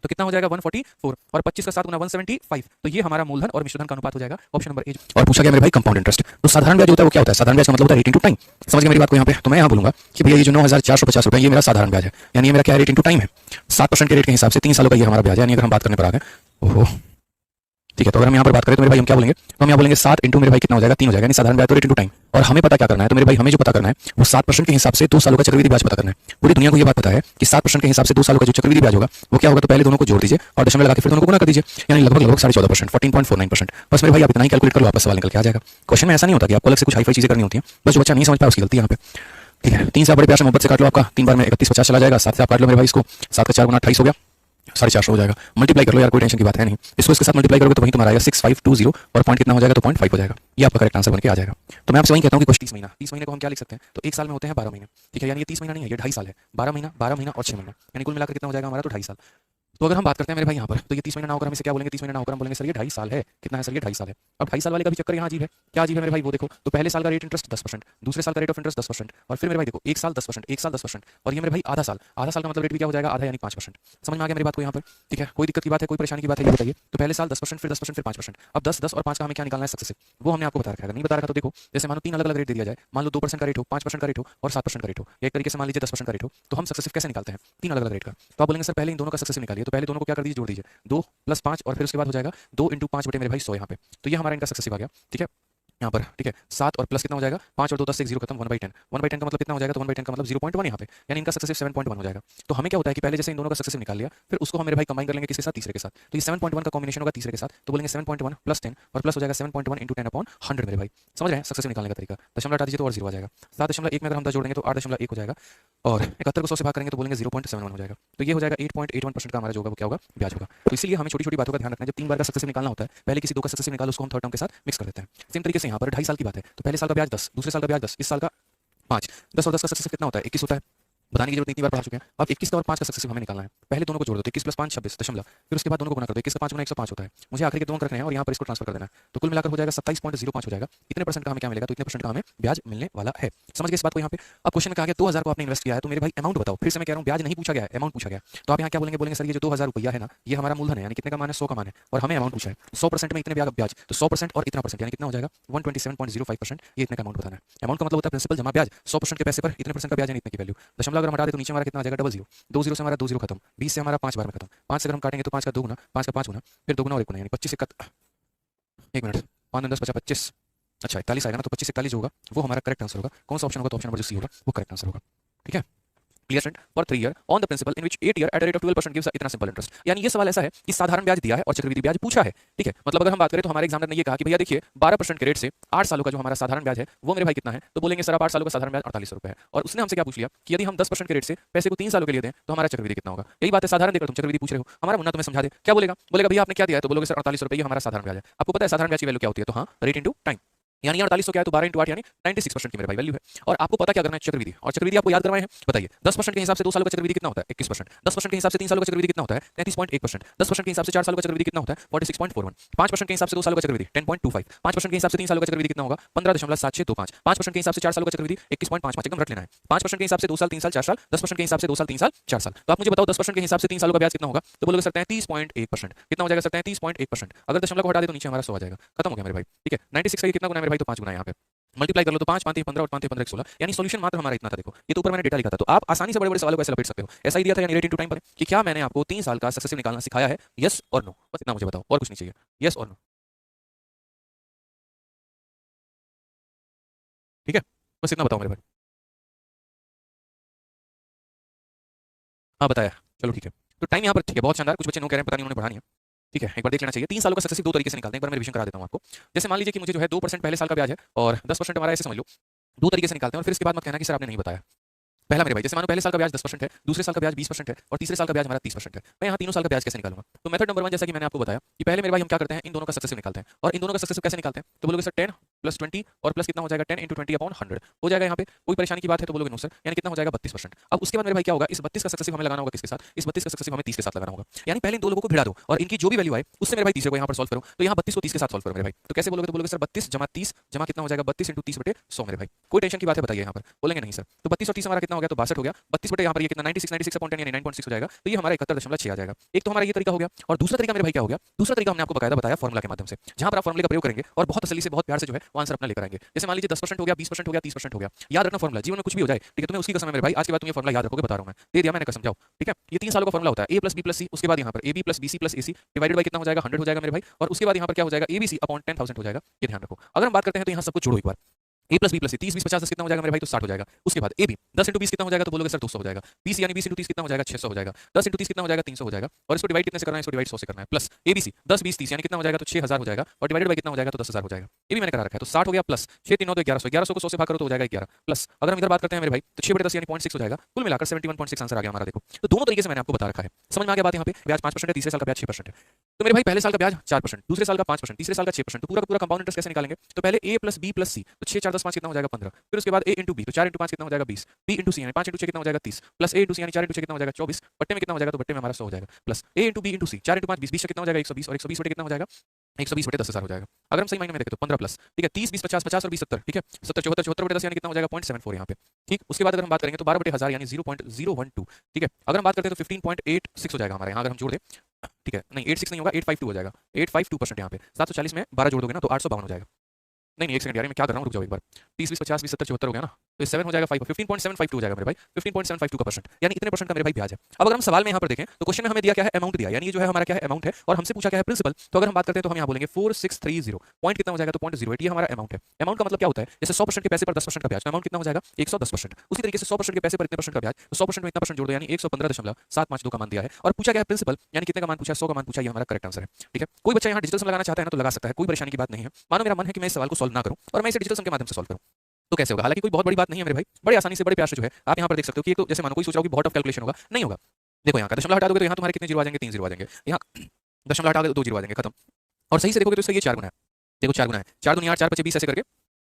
तो कितना हो जाएगा 144 और 25 का 7 गुना 175, तो ये हमारा मूलधन और मिश्रधन का अनुपात हो जाएगा ऑप्शन नंबर ए। और पूछा गया मेरे भाई कंपाउंड इंटरेस्ट, तो साधारण ब्याज होता है वो क्या होता है, साधारण ब्याज का मतलब होता है रेट इनटू टाइम। समझ गए मेरी बात को यहाँ पे, तो मैं यहाँ बोलूंगा कि भैया ये जो 9450 रुपए ये मेरा साधारण ब्याज है, यानी ये मेरा क्या है रेट इनटू टाइम है, 7% के रेट के हिसाब से 3 सालों का ये हमारा ब्याज है। यानी अगर हम बात करने पर आ गए, ओहो ठीक है, तो अगर हम यहाँ पर बात करें तो मेरे भाई हम क्या बोलेंगे, तो हम यहाँ बोलेंगे 7 इंटू मेरे भाई कितना हो जाएगा 3 हो जाएगा, यानी साधारण ब्याज तो रेट इंटू टाइम। और हमें पता क्या करना है, तो मेरे भाई हमें जो पता करना है वो 7% के हिसाब से 2 सालों का चक्रवृद्धि ब्याज पता करना है। पूरी दुनिया को ये बात पता है कि 7% के हिसाब से 2 सालों का जो चक्रवृद्धि ब्याज होगा वो क्या होगा, तो पहले दोनों को जोड़ दीजिए और दशमलव लगा के फिर दोनों को गुना कर दीजिए, यानी लगभग 14.5%, 14.49%। बस मेरे भाई आप इतना ही कैलकुलेट कर लो, आपका सवाल निकल के आ जाएगा। क्वेश्चन में ऐसा नहीं होता कि आपको अलग से कुछ हाई-फाई चीजें करनी होती हैं, बस जो बच्चा नहीं समझ पाया उसकी गलती है यहाँ पे। ठीक है, 3 से बड़े प्यार से मोहब्बत से काट लो, आपका 3 बार में 3150 चला जाएगा, 7 से आप काट लो मेरे भाई इसको, 7 का 4 गुना 28 हो गया, 450 हो जाएगा। मल्टीप्लाई कर लो यार, कोई टेंशन की बात है नहीं, इसको इसके साथ मल्टीप्लाई करोगे तो वही तुम्हारा आएगा 6520 और पॉइंट कितना हो जाएगा, तो 0.5 हो जाएगा। ये आपका करेक्ट आंसर बन के आ जाएगा। तो मैं आपसे वही कहता हूँ कि कुछ 30 महीना, 30 महीने को हम क्या लिख सकते हैं, तो 1 साल में होते हैं 12 महीने। ठीक है, यानी ये 30 महीना नहीं है, ये 2.5 साल है, 12 महीना, 12 महीना और 6 महीना, यानी कुल मिलाकर कितना हो जाएगा हमारा, तो 2.5 साल। तो अगर हम बात करते हैं मेरे भाई यहाँ पर, तो ये 30 महीना ना होकर हम इसे क्या बोलेंगे, 30 महीना ना होकर हम बोलेंगे सर ये 2.5 साल है। कितना है सर, ये 2.5 साल है। अब 2.5 साल वाले का भी चक्कर यहाँ अजीब है। क्या अजीब है मेरे भाई, वो देखो, तो पहले साल का रेट इंटरेस्ट 10%, दूसरे साल का रेट ऑफ इंटरेस्ट 10%, और फिर मेरे भाई देखो 1 साल 10%, 1 साल 10%, और ये मेरे भाई आधा साल, आधा साल का मतलब रेट भी क्या हो जाएगा, आधा यानी 5%। समझ में आ गया मेरी बात को यहाँ पर। ठीक है, कोई दिक्कत की बात है, कोई परेशानी की बात है, ये बताइए। तो पहले साल 10%, फिर 10%, फिर 5%। अब 10, 10 और 5 का हमें क्या निकालना है सक्सेसिव, वो हमने आपको बता रखा है। नहीं बता रखा तो देखो, जैसे मान लो 3 अलग अलग रेट दे दिया जाए, मान लो 2% का रेट हो, 5% का रेट हो और 7% का रेट हो, एक तरीके से मान लीजिए 10% का रेट हो, तो हम सक्सेसिव कैसे निकालते हैं, 3 अलग अलग रेट का। तो आप बोलेंगे सर पहले इन दोनों का सक्सेसिव निकालिए, तो पहले दोनों को क्या कर दीजिए, जोड़ दीजिए, 2 + 5 और फिर उसके बाद हो जाएगा 2 × 5 बटे मेरे भाई 100 यहाँ पे। तो ये हमारा इनका सक्सेसिव आ गया। ठीक है, यहाँ पर ठीक है, 7 और प्लस कितना हो जाएगा, 5 और 2 10 से 0 खत्म, 1/10, 1/10 का मतलब कितना हो जाएगा, तो 1/10 का मतलब 0.1 यहाँ पे, यानी इनका सक्सेसिव 7.1 हो जाएगा। तो हमें क्या होता है कि पहले जैसे इन दोनों का सक्सेसिव निकाल लिया, फिर उसको हम मेरे भाई कंबाइन कर लेंगे किसके साथ, तीसरे के साथ। तो ये 7.1 का कॉम्बिनेशन होगा तीसरे के साथ, तो बोलेंगे 7.1 + 10 और प्लस हो जाएगा 7.1 × 10/100 मेरे भाई। समझ रहे हैं सक्सेसिव निकालने का तरीका। दशमलव हटा दीजिए तो और 0 आ जाएगा। 7.1 में अगर हम 10 जोड़ेंगे तो 8.1 हो जाएगा, और 71 को 100 से भाग करेंगे तो बोलेंगे 0.71 हो जाएगा। तो ये हो जाएगा 8.81% का हमारा जो होगा वो क्या होगा, ब्याज होगा। तो इसीलिए हमें छोटी छोटी बातों का ध्यान रखना है। जब 3 बार का सक्सेसिव निकालना होता है, पहले किसी 2 का सक्सेसिव निकालो, उसको हम थर्ड टर्म के साथ मिक्स कर देते हैं। सेम तरीके से यहाँ पर 2.5 साल की बात है, तो पहले साल का ब्याज 10, दूसरे साल का ब्याज 10, इस साल का 5, 10 और 10 का सक्सेसिव कितना होता है, 21 होता है। बताने की जरूरत नहीं, इतनी बार पढ़ा चुके हैं। अब 21 का और 5 का सक्सेसिव हमें निकालना है। पहले दोनों को जोड़ दो, 21 + 5 26 दशमलव, फिर उसके बाद दोनों को गुना कर दो, 21 का 5 गुना 105 होता है। मुझे आखिरी के दोनों रखने हैं और यहाँ पर इसको ट्रांसफर कर देना है, तो कुल मिलाकर हो जाएगा 27.05 हो जाएगा। इतने परसेंट का हमें क्या मिलेगा, तो इतने परसेंट का हमें ब्याज मिलने वाला है। समझ गए इस बात को यहाँ पे। अब क्वेश्चन में कहा गया 2000 को आपने इन्वेस्ट किया है, तो मेरे भाई अमाउंट बताओ। फिर से मैं कह रहा हूँ, ब्याज नहीं पूछा गया है, अमाउंट पूछा गया। तो आप यहाँ क्या बोलेंगे, बोलेंगे सर ये जो 2000 रुपया है ना, ये हमारा मूलधन है, यानी कितने का मान है, 100 का मान है, और हमें अमाउंट पूछा है 100% में इतने ब्याज, तो 100% और इतना परसेंट यानी कितना हो जाएगा 127.05%, ये इतने का अमाउंट बताना है। अमाउंट का मतलब होता है प्रिंसिपल जमा ब्याज, 100% के पैसे पर इतने परसेंट का ब्याज यानी इतने की वैल्यू। दशमलव अगर हम हटा दे तो नीचे हमारा कितना आ जाएगा, 00, 2 0 से हमारा 2 0 खत्म, 20 से हमारा 5 बार में खत्म, 5 से अगर हम काटेंगे तो 5 का 2 गुना, 5 का 5 गुना, फिर 2 गुना और 1 गुना, यानी 25 1 मिनट 5 10 50 25, अच्छा 41 आएगा ना, तो 25 41 होगा वो हमारा करेक्ट आंसर होगा। कौन सा ऑप्शन होगा, तो ऑप्शन नंबर जो सी होगा वो करेक्ट आंसर होगा। ठीक है, clear student, for 3 year on the principal in which 8 year at a rate of 12% gives इतना सिंपल इंटरेस्ट। यानी ये सवाल ऐसा है कि साधारण ब्याज दिया है और चक्रवृद्धि ब्याज पूछा है। ठीक है, मतलब अगर हम बात करें तो हमारे एग्जामिनर ने ये कहा कि भैया देखिए 12% के रेट से 8 सालों का जो हमारा साधारण ब्याज है वो मेरे भाई कितना है, तो बोलेंगे सर आप 8 सालों का साधारण ब्याज 48 रुपए है। और उसने हमसे क्या पूछ लिया कि यदि हम 10% के रेट से पैसे को 3 सालों के लिए दें तो हमारा चक्रवृद्धि कितना होगा। यही बात है, साधारण देकर तुम चक्रवृद्धि पूछ रहे हो, हमारा मुन्ना तुम्हें समझा दे। क्या बोलेगा, बोलेगा भैया आपने क्या दिया है, तो बोलोगे सर 48 रुपए, ये हमारा साधारण ब्याज है। आपको पता है साधारण ब्याज की वैल्यू क्या होती है, तो हाँ रेट इंटू टाइम, यानी 48 क्या है, तो 12 × 8 यानी 96% की मेरे भाई वैल्यू है। और आपको पता क्या करना है, चक्रवृद्धि। और चक्रवृद्धि आपको याद करवाए हैं, बताइए 10% के हिसाब से 2 सालों का चक्रवृद्धि कितना होता है, 21%। 10% के हिसाब से 3 सालों का चक्रवृद्धि कितना होता है, 33.1%। 10% के हिसाब से 4 सालों का चक्रवृद्धि कितना होता है, 46.41। 5% के हिसाब से 2 सालों का चक्रवृद्धि 10.25। 5% के हिसाब से 3 सालों का चक्रवृद्धि कितना होगा, 15.7625। 5% के हिसाब से 4 सालों का चक्रवृद्धि 21.55, एकदम रट लेना है। 5% के हिसाब से 2 साल 3 साल 4 साल, 10% के हिसाब से 2 साल 3 साल 4 साल। तो आप मुझे बताओ 10% के हिसाब से 3 सालों का ब्याज कितना होगा, तो बोलोगे सर 33.1%। कितना हो जाएगा सर, 33.1%। अगर दशमलव को हटा दे तो नीचे हमारा 100 आ जाएगा, खत्म हो गया मेरे भाई। ठीक है, 96 का ये कितना गुना है मेरे भाई, तो 5 गुना है यहाँ पे। मल्टीप्लाई कर लो तो 5 5 15 और 5 15 16, यानी सॉल्यूशन मात्र हमारा इतना था। देखो ये तो ऊपर मैंने डेटा लिखा था, तो आप आसानी से बड़े बड़े सवालों को ऐसे लपेट सकते हो। ऐसा ही दिया था यानी रेट इनटू टाइम पर कि क्या मैंने आपको 3 साल का सक्सेसिव निकालना सिखाया है, यस और नो, बस इतना मुझे बताओ, और कुछ नहीं चाहिए, यस और नो। ठीक है, बस इतना बताओ मेरे भाई। हाँ बताया, चलो ठीक है। तो टाइम यहाँ पर ठीक है, बहुत शानदार। कुछ बच्चे नो कह रहे हैं, पता नहीं उन्होंने पढ़ा नहीं है। ठीक है, एक बार देख लेना चाहिए। 3 सालों का सक्सेसिव 2 तरीके से निकालते हैं, एक बार मैं रिवीजन करा देता हूँ आपको। जैसे मान लीजिए कि मुझे जो है 2% पहले साल का ब्याज है और 10% हमारा, ऐसे समझ लो 2 तरीके से निकालते हैं, और फिर इसके बाद मत कहना कि सर आपने नहीं बताया। पहला मेरे भाई, जैसे मानो पहले साल का ब्याज 10% है, दूसरे साल का ब्याज 20% है और तीसरे साल का ब्याज हमारा 30% है। मैं यहाँ तीनों साल का ब्याज कैसे निकालूंगा? तो मेथड नंबर 1 जैसा कि मैंने आपको बताया कि पहले मेरे भाई हम क्या करते हैं, इन दोनों का सक्सेसिव निकालते हैं। और इन दोनों का सक्सेसिव कैसे निकालते हैं? तो बोलोगे सर 10 प्लस 20 और प्लस कितना हो जाएगा 10 इंटू 20 अपॉन 100 हो जाएगा। यहाँ पे कोई परेशानी की बात है तो बोलोगे नो सर, यानी कितना हो जाएगा 32%। अब उसके बाद मेरे भाई क्या होगा, इस 32 का सक्सेसिव हमें लगाना होगा किसके साथ? इस 32 का सक्सेसिव हमें 30 के साथ लगाना होगा। यानी पहले इन दो लोगों को भिड़ा दो और इनकी जो भी वैल्यू आए उससे मेरे भाई तीसरे को यहाँ पर सॉल्व करो। तो यहाँ 32 को 30 के साथ सॉल्व करो मेरे भाई। तो कैसे बोलोगे? तो बोलोगे सर 32 जमा 30 जमा कितना हो जाएगा 32 इंटू 30 बटे 100 मेरे भाई। कोई टेंशन की बात है बताइए यहाँ पर? बोलेंगे नहीं सर। तो 32 और 30 हमारा कितना हो गया? तो 62 हो गया। 32 बटे यहाँ पर ये कितना 96 अपॉन 10 यानी 9.6 हो जाएगा। तो ये हमारा 71.6 आ जाएगा। एक तो हमारा ये तरीका हो गया और दूसरा तरीका मेरे भाई क्या हो गया? दूसरा तरीका हमने आपको बकायदा बताया फॉर्मुला के माध्यम से, जहां पर आप फॉर्मुले का प्रयोग करेंगे और बहुत तसल्ली से बहुत प्यार से जो है वो आंसर अपना लेकर आएंगे। जैसे मान लीजिए 10% हो गया, 20% हो गया, 30% हो गया। याद रखना फॉर्मुला, जीवन में कुछ भी हो जाए ठीक है, तुम्हें उसकी कसम है मेरे भाई, आज के बाद तुम ये फॉर्मुला याद रखोगे, बता रहा हूं मैं, दे दिया मैंने कसम, जाओ ठीक है। ये 3 सालों का फॉर्मुला होता है, a प्लस बी प्लस सी, उसके बाद यहाँ पर ab plus bc plus ac divided by कितना हो जाएगा 100 हो जाएगा मेरे भाई, और उसके बाद यहाँ पर क्या हो जाएगा abc अपॉन 10,000 हो जाएगा। ये ध्यान रखो। अगर हम बात करते हैं तो यहाँ सब कुछ जोड़ो एक बार, a plus b plus c 30 20 50 10 कितना हो जाएगा मेरे भाई? तो 60 हो जाएगा। उसके बाद ab 10 इंटू 20 कितना हो जाएगा? तो बोलोगे सर 200 हो जाएगा। bc यानी 20 इंटू 30 कितना हो जाएगा? 600 हो जाएगा। 10 इंटू 30 कितना हो जाएगा? 300 हो जाएगा। और इसको डिवाइड कितने से करना है? इसको डिवाइड 100 से करना है। प्लस abc 10 20 30 यानी कितना हो जाएगा? तो 6000 हो जाएगा और डिवाइडेड बाय कितना हो जाएगा? तो 10000 हो जाएगा। ये भी मैंने करा रखा है। तो 60 हो गया प्लस 6 3 9 तो 1100, 1100 को 100 से भाग करो तो हो जाएगा 11 प्लस अगर हम इधर बात करते हैं मेरे भाई तो 6 बटे 10 यानी 0.6 हो जाएगा। कुल मिलाकर 71.6 आंसर आ गया हमारा। देखो तो दोनों तरीके से मैंने आपको बता रखा है। समझ में आ गया बात? यहाँ पे ब्याज 5% है, तीसरे साल का ब्याज 6% है। तो मेरे भाई पहले साल का ब्याज 4%, दूसरे साल का 5%, तीसरे साल का 6%, तो पूरा का पूरा कंपाउंड इंटरेस्ट कैसे निकालेंगे? तो पहले a प्लस बी प्लस सी, तो 6 4 10 5 कितना हो जाएगा 15, फिर उसके बाद a इंटू बी, तो 4 इंटू 5 कितना हो जाएगा 20, b इंटू सी यानी 5 इंटू 6 कितना हो जाएगा 30, प्लस a इंटू सी यानी 4 इंटू 6 कितना हो जाएगा 24, बट्टे में कितना हो जाएगा? तो बट्टे में हमारा 100 हो जाएगा, plus a into b into c 4 into 5 20, 20 से कितना हो जाएगा 120 और 120 बटे कितना हो जाएगा? 120 बटे 10,000 हो जाएगा। अगर हम सही मायने में देखें तो 15 प्लस ठीक है 30 20 50 50 और 20 70 ठीक है 70 74 74 बटे 10 यानी कितना हो जाएगा 0.74 यहाँ पे ठीक। उसके बाद अगर हम बात करेंगे तो 12 बटे 1000 यानी 0.012 ठीक है। अगर हम बात करते हैं तो 15.86 हो जाएगा हमारे यहाँ, अगर हम जोड़ दें ठीक है, नहीं 86 नहीं होगा 852 हो जाएगा, 852% यहाँ पे 740 में 12 जोड़ दोगे ना तो 852 हो जाएगा। नहीं एक सेकंड यार मैं क्या कर रहा हूँ, रुक जाओ एक बार। 30 20 50 20 70 74 हो गया ना, तो 7 हो जाएगा 5 15.752 हो जाएगा मेरे भाई, 15.752 का परसेंट यानी इतने परसेंट का मेरे भाई ब्याज है। अब अगर हम सवाल में यहाँ पर देखें तो क्वेश्चन में हमें दिया क्या है? अमाउंट दिया, यानी ये जो है हमारा क्या है? अमाउंट है, और हमसे पूछा क्या है? प्रिंसिपल। तो अगर हम बात करते हैं तो हम यहाँ बोलेंगे 4630 पॉइंट कितना हो जाएगा? तो 0.08 ये हमारा अमाउंट है। अमाउंट का मतलब क्या होता है? जैसे 100% के पैसे पर 10% का ब्याज, अमाउंट कितना हो जाएगा? 110%। उसी तरीके से 100% के पैसे पर इतने परसेंट का ब्याज, तो 100% में इतना परसेंट जोड़ दो यानी 115.752 का मान दिया है। और पूछा क्या है? प्रिंसिपल, यानी कितने का मान पूछा? 100 का मान पूछा, ये हमारा करेक्ट आंसर है ठीक है। कोई बच्चा यहाँ डिजिटल सम लगाना चाहता है ना तो लगा सकता है, कोई परेशानी की बात नहीं है। मानो मेरा मन है कि मैं इस सवाल को सॉल्व ना करूं और मैं इसे डिजिटल सम के माध्यम से सॉल्व करूं तो कैसे होगा? हालांकि कोई बहुत बड़ी बात नहीं है मेरे भाई, बड़े आसानी से बड़े प्यार से जो है आप यहाँ पर देख सकते हो कि एक तो जैसे मानो कोई सोच रहा हो कि बहुत टफ कैलकुलेशन होगा, नहीं होगा। देखो यहाँ का दशमलव हटा दोगे तो यहाँ तुम्हारे कितने जीरो आ जाएंगे? 3 जीरो आ जाएंगे। यहाँ दशमलव हटा दोगे तो 2 जीरो आ जाएंगे, खत्म। और सही से देखोगे तो इसका ये 4 गुना है, देखो 4 गुना है, 4 दूनी 8 4 5 20 ऐसे करके,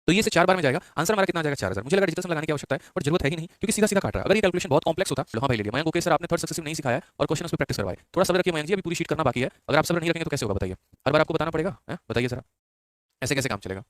तो ये से 4 बार में जाएगा। आंसर हमारा कितना आ जाएगा? 4000। मुझे लगा डिजिटल सम लगाने की आवश्यकता है, बट जरूरत है ही नहीं क्योंकि सीधा सीधा काट रहा है। अगर ये कैलकुलेशन बहुत कॉम्प्लेक्स होता लो हाँ भाई ले लिया। मयंक ओके सर आपने थर्ड सक्सेसिव नहीं सिखाया और क्वेश्चन उस पर प्रैक्टिस करवाए, थोड़ा सब्र रखिए मयंक जी, अभी पूरी शीट करना बाकी है। अगर आप सब्र नहीं रखेंगे तो कैसे होगा बताइए? हर बार आपको बताना पड़ेगा, बताइए जरा ऐसे कैसे काम चलेगा?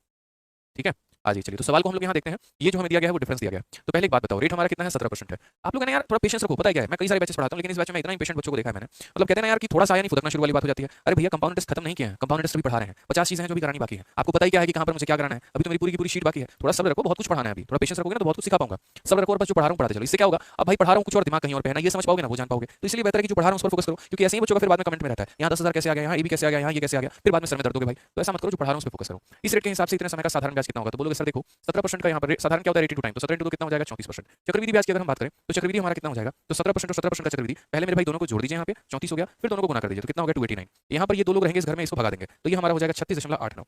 ठीक है आ जाइए चलिए, तो सवाल को हम लोग यहाँ देखते हैं। ये जो हमें दिया गया है वो डिफरेंस दिया गया है। तो पहले एक बात बताओ, रेट हमारा कितना है? 17% है। आप लोग ना यार थोड़ा पेशेंस रखो, पता है क्या है मैं कई सारे बैचेस पढ़ाता हूँ लेकिन इस बैच में इतना इंपेशेंट बच्चों को देखा है मैंने, मतलब कहते हैं ना यार कि थोड़ा सा नहीं फुदकना शुरू वाली बात हो जाती है। अरे भैया कंपाउंड इंटरेस्ट खत्म नहीं किया है, कंपाउंड इंटरेस्ट भी पढ़ा रहे हैं, 50 चीजें हैं जो भी करानी बाकी है। आपको पता ही क्या है कि कहाँ पर मुझे क्या कराना है, अभी तो मेरी पूरी की पूरी शीट बाकी है। थोड़ा सब्र रखो, बहुत कुछ पढ़ाना है अभी, थोड़ा पेशेंस रखोगे ना तो बहुत कुछ सिखा पाऊंगा। सब्र रखो और बस जो पढ़ा रहा हूँ पढ़ाते चलो, इससे क्या होगा? अब भाई पढ़ा रहा हूँ कुछ और दिमाग कहीं और पे है ना, ये समझ पाओगे ना, वो जान पाओगे। तो इसलिए बेहतर है कि जो पढ़ा रहा हूँ उस पर फोकस करो, क्योंकि ऐसे ही बच्चों का फिर बाद में कमेंट में रहता है यहाँ 10,000 कैसे आ गया, यहाँ ये भी कैसे आ गया, यहाँ ये कैसे आ गया, फिर बाद में सर में दर्द होगे भाई। तो ऐसा मत करो, जो पढ़ा रहा हूँ उस पर फोकस करो। इस रेट के हिसाब से इतने समय का साधारण ब्याज कितना होगा? तो बोलोगे सर देखो 17% का यहाँ पर साधारण क्या होता है? 82 टाइम, तो 17 इंटू 2 कितना हो जाएगा? 34%। चक्रवृद्धि ब्याज की अगर हम बात करें तो चक्रवृद्धि हमारा कितना हो जाएगा? तो 17% और 17% का चक्रवृद्धि, पहले मेरे भाई दोनों को जोड़ दीजिए यहाँ पे 34 हो गया, फिर दोनों को गुना कर दीजिए तो कितना हो गया? 289। यहाँ पर ये दो लोग रहेंगे इस घर में, इसको भगा देंगे तो ये हमारा हो जाएगा 36.89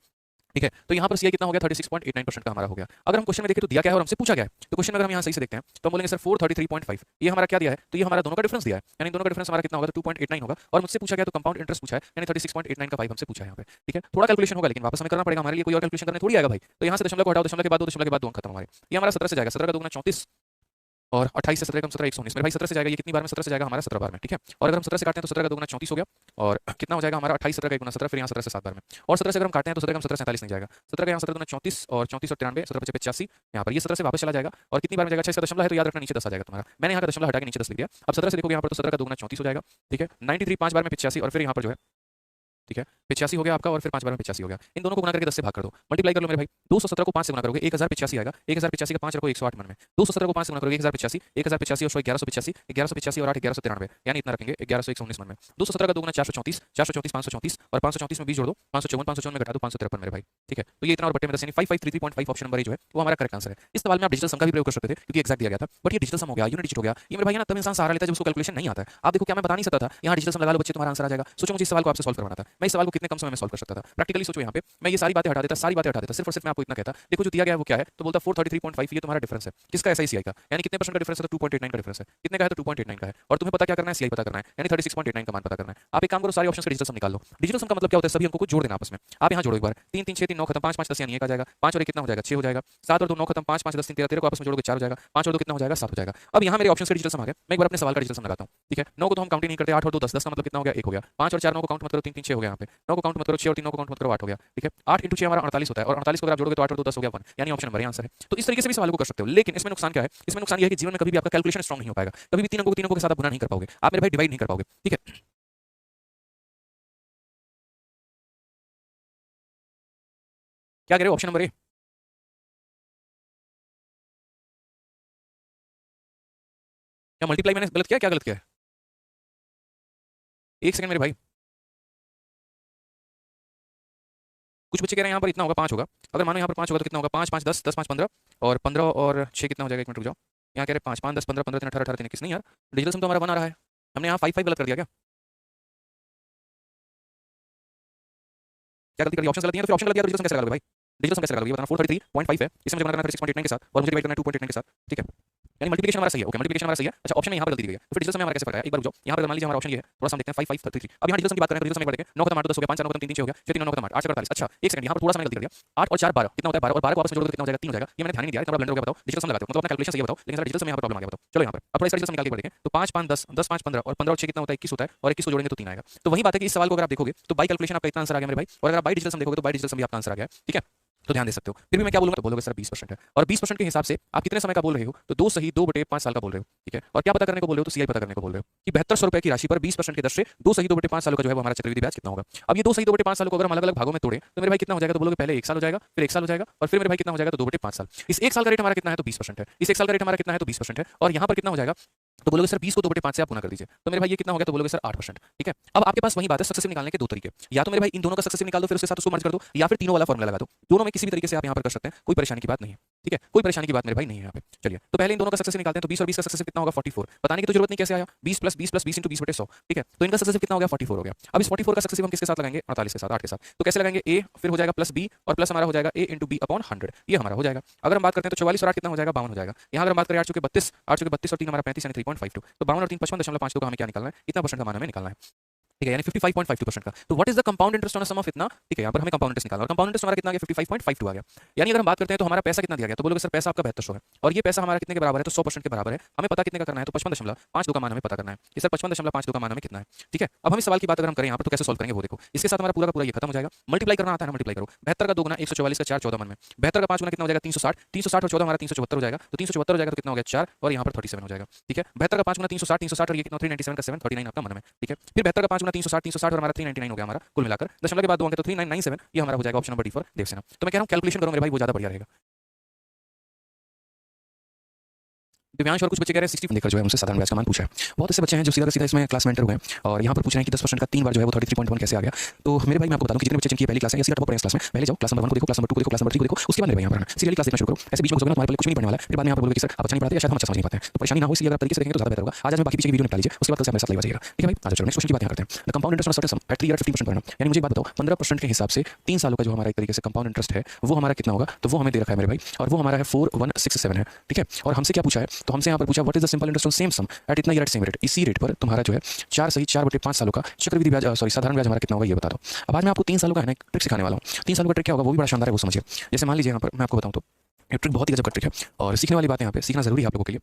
ठीक है। तो यहाँ पर सीआई कितना हो गया? 36.89% का हमारा हो गया। अगर हम क्वेश्चन में देखें तो दिया क्या है और हमसे पूछा क्या है, तो क्वेश्चन अगर हम यहाँ सही से देखते हैं तो हम बोलेंगे सर 433.5 ये हमारा क्या दिया है? तो ये हमारा दोनों का डिफरेंस दिया है, यानी दोनों का डिफरेंस हमारा कितना होगा? तो 2.89 होगा। और मुझसे पूछा गया तो कंपाउंड इंटरेस्ट पूछा है, यानी 36.89 का 5 हमसे पूछा है यहाँ पे ठीक है। थोड़ा कैलकुलेशन होगा लेकिन वापस हमें करना पड़ेगा, हमारे लिए कोई और कैलकुलेशन करने थोड़ी आएगा भाई। तो यहाँ से दशमलव को हटाओ, दशमलव के बाद 2 दशमलव के बाद 2 अंक खत्म हमारे। ये हमारा 17 से जाएगा, 17 का 2 गुना 34 और 28 से 17 कम 17 119 मेरे भाई 17 से जाएगा। ये कितनी बार में? 17 से जाएगा हमारा 17 बार में ठीक है। और अगर हम 17 से काटते हैं तो 17 का 2 गुना 34 हो गया और कितना हो जाएगा हमारा? 28 17 का 1 गुना 17 फिर यहाँ 17 से 7 बार में। और 17 से अगर हम काटते हैं तो 17 कम 17 47 नहीं जाएगा, 17 का यहाँ 17 गुना 34 और 34 और 93 17 पचे 85 यहाँ पर ये 17 से वापस चला जाएगा। और कितनी बार में जाएगा? 6 का दशमलव है तो याद रखना नीचे 10 आ जाएगा तुम्हारा। मैंने यहाँ का दशमलव हटा के नीचे 10 लिख दिया। अब 17 से देखोगे यहाँ पर तो 17 का 2 गुना 34 हो जाएगा ठीक है। 93 5 बार में 85 और फिर यहाँ पर जो है ठीक है 85 हो गया आपका और फिर 5 बार में 85 हो गया। इन दोनों को गुना करके 10 से भाग कर दो, मल्टीप्लाई कर लो मेरे भाई। 217 को 5 से गुना करोगे 1085 आएगा, 1085 का 5 रखो 108 मन में। 217 को 5 से गुना करोगे 1085 1085 और 1185 1185 और 8 1193 यानी इतना रखेंगे 1119 मन में। 217 का 2 गुना 434 434 534 और 534 में 20 जोड़ दो 554 554 में घटा दो 553 मेरे भाई ठीक है। तो ये इतना और बट्टे में 10 यानी 5533.5 ऑप्शन नंबर जो है वो हमारा करेक्ट आंसर है। इस सवाल में आप डिजिटल सम का भी प्रयोग कर सकते थे क्योंकि एक्जैक्ट दिया गया था, बट ये डिजिटल सम हो गया, यूनिट डिजिट हो गया। ये मेरे भाई ना तब इंसान सहारा लेता है जब उसको कैलकुलेशन नहीं आता है। आप देखो क्या मैं बता नहीं सकता था यहाँ डिजिटल सम लगा लो बच्चे तुम्हारा आंसर आ जाएगा। सोचो मुझे इस सवाल को आपसे सॉल्व करवाना था, मैं इस सवाल को कितने कम समय में सॉल्व कर सकता था। प्रैक्टिकली सोचो यहाँ पे मैं ये सारी बातें हटा देता, सिर्फ और सिर्फ मैं आपको इतना कहता, देखो जो दिया गया है वो क्या है, तो बोलता 433.5 ये तुम्हारा डिफरेंस है किसका, SICI का, यानी कितने परसेंट का डिफरेंस है, तो 2.89 का डिफरेंस है, कितने का है, तो 2.89 का है, और तुम्हें पता क्या करना है, CI पता करना है, यानी 36.89 का मान पता करना है। आप एक काम करो, सारे ऑप्शन के डिजिटल सम निकाल लो। डिजिटल सम का मतलब क्या होता है, सभी अंकों को जोड़ देना आपस में। आप यहाँ जोड़ो एक बार, 3 3 6 3 9 खत्म, 5 5 10 यानी 1 आ जाएगा, 5 और 1 कितना हो जाएगा, 6 हो जाएगा, 7 और 2 9 खत्म, 5 5 10 3 13 13 को आपस में जोड़ोगे 4 हो जाएगा, 5 और 2 कितना हो जाएगा, 7 हो जाएगा। अब यहाँ मेरे ऑप्शन के डिजिटल सम आ गए, मैं एक बार अपने सवाल का डिजिटल सम लगाता हूँ, ठीक है। 9 को तो हम काउंट नहीं करते, 8 और 2 10, 10 का मतलब कितना हो गया, 1 हो गया, 5 और 4 9 को काउंट मत करो, 3 3 6 हो गया, यहाँ पे 9 को काउंट मत करो, 6 और 3 9 को काउंट मत करो, 8 हो गया, ठीक है। 8 × 6 हमारा 48 होता है, और 48 को अगर आप जोड़ोगे तो 8 और 2 10 हो गया 1, यानी ऑप्शन नंबर आंसर है। तो इस तरीके से भी सवाल को कर सकते हो, लेकिन इसमें नुकसान क्या है, इसमें नुकसान ये है कि जीवन में कभी भी आपका कैलकुलेशन स्ट्रांग नहीं हो पाएगा, कभी भी 3 अंकों के साथ आप गुना नहीं कर पाओगे, आप मेरे भाई डिवाइड नहीं कर पाओगे, ठीक है। क्या कह रहे हो, ऑप्शन नंबर ए? क्या मल्टीप्लाई मैंने गलत किया, क्या गलत किया है? एक सेकंड मेरे भाई, कुछ बच्चे कह रहे हैं यहाँ पर इतना होगा, 5 होगा। अगर मानो यहाँ पर 5 होगा तो कितना होगा, 5 5 10 10 5 15, और 15 और 6 कितना हो जाएगा, 1 मिनट रुक जाओ। यहाँ कह रहे हैं 5 5 10 15 15 18 18 किस नहीं यार, डिजिटल सम तो हमारा 1 आ रहा है, हमने यहाँ 5 5 गलत कर दिया क्या? क्या गलती कर दी, ऑप्शन गलत दिया, तो फिर ऑप्शन गलत दिया तो डिजिटल सम कैसे लगा लोगे भाई? डिजिटल सम कैसे लगा लोगे, बताना। 433.5 है, इसमें मुझे गुणा करना है 36.89 के साथ, और मुझे डिवाइड करना है 2.89 के साथ, ठीक है। यानी मल्टीप्लिकेशन हमारा सही है, ओके, मल्टीप्लिकेशन हमारा सही है। अच्छा, ऑप्शन में यहाँ पर गलती दी गई है, तो फिर डिजिटल सम में हमारा कैसे पड़ता है, एक बार रुक जाओ। यहाँ पर मान लीजिए हमारा ऑप्शन ये है, थोड़ा सा हम देखते हैं 5 5 33। अब यहाँ डिजिटल सम की बात करें तो डिजिटल सम में बढ़ेंगे, 9 खत्म 8 10 हो गया, 5 4 9 खत्म 3 3 6 हो गया, 6 3 9 खत्म 8 8 48। अच्छा एक सेकंड, यहाँ पर थोड़ा सा मैंने गलती कर दिया, 8 और 4 12 कितना होता है, 12 और 12 को आपस में जोड़ दो कितना हो जाएगा, 3 हो जाएगा। ये मैंने ध्यान नहीं दिया, इतना ब्लेंडर हो गया, बताओ डिजिटल सम लगाते हो, मतलब अपना कैलकुलेशन सही है बताओ, लेकिन सर डिजिटल सम में यहाँ पर प्रॉब्लम आ गया, बताओ। चलो यहाँ पर अब डिजिटल सम निकाल के पढ़ेंगे, तो 5 5 10 10 5 15 और 15 और 6 कितना होता है, 21 होता है, और 21 को जोड़ेंगे तो 3 आएगा। तो वही बात है कि इस सवाल को अगर आप देखोगे तो बाई कैलकुलेशन आपका इतना आंसर आ गया मेरे भाई, और अगर आप बाई डिजिटल सम देखोगे तो बाई डिजिटल सम भी आपका आंसर आ गया, ठीक है। तो ध्यान दे सकते हो। फिर भी मैं क्या बोलूंगा, तो बोलोगे सर 20% है, और 20% के हिसाब से आप कितने समय का बोल रहे हो, तो 2 सही 2/5 साल का बोल रहे हो, ठीक है। और क्या पता करने को बोल रहे हो, तो CI पता करने को बोल रहे हो कि 7200 रुपए की राशि पर 20% की दर से 2 सही 2/5 सालों का जो है वो हमारा चक्रवृद्धि ब्याज कितना होगा। अब ये 2 सही 2/5 सालों को अगर हम अलग अलग भागों में तोड़े तो मेरे भाई कितना हो जाएगा, तो बोलोगे पहले 1 साल हो जाएगा, फिर 1 साल हो जाएगा, और फिर मेरे भाई कितना हो जाएगा, तो 2/5 साल। इस 1 साल का रेट हमारा कितना है, तो 20% है। इस 1 साल का रेट हमारा कितना है, तो 20% है, और यहाँ पर कितना हो जाएगा, तो बोलोगे सर 20 को 2/5 से आप गुना कर दीजिए, तो मेरे भाई ये कितना हो गया, तो बोलोगे सर 8%, ठीक है। अब आपके पास वही बात है, सक्सेसिव निकालने के दो तरीके, या तो मेरे भाई इन दोनों का सक्सेसिव निकाल दो, फिर उसके साथ उसको मर्ज कर दो, या फिर तीनों वाला फॉर्मूला लगा दो। दोनों में किसी भी तरीके से आप यहाँ पर कर सकते हैं, कोई परेशानी की बात नहीं है, ठीक है, कोई परेशानी की बात मेरे भाई नहीं है यहाँ पे। चलिए तो पहले इन दोनों का सक्सेसिव निकालते हैं, तो 20 और 20 का सक्सेसिव कितना होगा, 44। बताने की तो जरूरत नहीं कैसे आया, 20 + 20 + 20 × 20/100, ठीक है। तो इनका सक्सेसिव कितना हो गया, 44 हो गया। अब इस 44 का सक्सेसिव हम किसके साथ लगाएंगे, 48 के साथ, 8 के साथ। तो कैसे लगाएंगे, a फिर हो जाएगा +b, और प्लस हमारा हो जाएगा a × b/100, ये हमारा हो जाएगा। अगर हम बात करते हैं तो 44 और 8 कितना हो जाएगा, 52 हो जाएगा। यहाँ अगर हम बात करें 8 चौके 32, 8 चौके 32 और 3 हमारा 35 यानी 3.52, तो 52 और 3 55.52 का हमें क्या निकालना है, इतना परसेंट का मान हमें निकालना है, ठीक है, यानी 55.52% का। तो what is the compound interest on a sum of इतना, ठीक है, यहाँ पर हमें कंपाउंड इंटरेस्ट निकालना है, और कंपाउंड इंटरेस्ट हमारा कितना आ गया, 55.52 आ गया। यानी अगर हम बात करते हैं तो हमारा पैसा कितना दिया गया, तो बोलोगे सर पैसा आपका 7200 है, और ये पैसा हमारा कितने के बराबर है, तो 100% के बराबर है। हमें पता कितने का करना है, तो 55.52 का मान हमें पता करना है, कि सर 55.52 का मान हमें कितना है, ठीक है। अब हम इस सवाल की बात अगर हम करें यहाँ पर तो कैसे सॉल्व करेंगे वो देखो, इसके साथ हमारा पूरा का पूरा ये खत्म हो जाएगा। मल्टीप्लाई करना आता है ना, मल्टीप्लाई करो, 72 का 2 गुना 144 का 4 14 मन में, 72 का 5 गुना कितना हो जाएगा, 360, 360 और 14 हमारा 374 हो जाएगा, तो 374 हो जाएगा तो कितना हो गया 4, और यहाँ पर 37 हो जाएगा, ठीक है। 72 का 5 गुना 360 360 और ये कितना 397 का 7 39 आपका मन में, ठीक है। फिर 72 का 5 गुना 360 360 और हमारा 399 हो गया हमारा कुल मिलाकर, दशमलव के बाद 2 अंक, तो 3997 ये हमारा हो जाएगा option number D for Devasena. तो मैं कह रहा हूं कैलकुलेशन करो मेरे भाई, वो ज्यादा बढ़िया रहेगा। दिव्यांश और कुछ बच्चे कह रहे हैं 60 देखकर जो है उनसे साधारण ब्याज का मान पूछा है। बहुत ऐसे बच्चे हैं जो सीधा का सीधा इसमें क्लास में एंटर हुए हैं और यहाँ पर पूछ रहे हैं कि 10% का 3 बार जो है वो 33.1 कैसे आ गया। तो मेरे भाई मैं आपको बता दूं कि जितने बच्चे जिनकी पहली क्लास है या सीधा टॉप पर क्लास में पहले जाओ, क्लास नंबर 1 को देखो, क्लास नंबर 2 को देखो, क्लास नंबर 3 को देखो, उसके बाद मेरे भाई यहाँ पर सीरियली क्लास देखना शुरू करो। ऐसे बीच में घुसोगे ना तुम्हारे लिए कुछ नहीं पढ़ने वाला है, फिर बाद में यहाँ पर बोलोगे कि सर आप अच्छा नहीं पढ़ाते या शायद हम अच्छा समझ नहीं पाते हैं, तो परेशानी ना हो इसलिए अगर तरीके से देखेंगे तो ज्यादा बेहतर होगा। आज मैं बाकी पीछे की वीडियो निकाल लीजिए, उसके बाद कल से मेरे साथ लगा जाएगा, ठीक है भाई। आज चलो नेक्स्ट क्वेश्चन की बात करते हैं। The compound interest on certain sum at 3 year 15% पर एनम, यानी मुझे बात बताओ 15% के हिसाब से 3 सालों का जो हमारा एक तरीके से कंपाउंड इंटरेस्ट है वो हमारा कितना होगा, तो वो हमें दे रखा है मेरे भाई, और वो हमारा है 4167 है, ठीक है। और हमसे क्या पूछा है, तो हमसे यहाँ पर पूछा what is the simple interest on same sum at इतना ईयर एट सेम रेट, इसी रेट पर तुम्हारा जो है 4 सही 4/5 सालों का चक्रवृद्धि ब्याज सॉरी साधारण ब्याज हमारा कितना होगा ये बता दो। अब आज मैं आपको 3 सालों का है ना ट्रिक सिखाने वाला हूँ। 3 सालों का ट्रिक क्या होगा वो भी बड़ा शानदार है, वो समझिए। जैसे मान लीजिए यहाँ पर मैं आपको बताऊँ तो ये ट्रिक बहुत ही गजब का ट्रिक है और सीखने वाली बात है, यहाँ पे सीखना जरूरी है आप लोगों के लिए,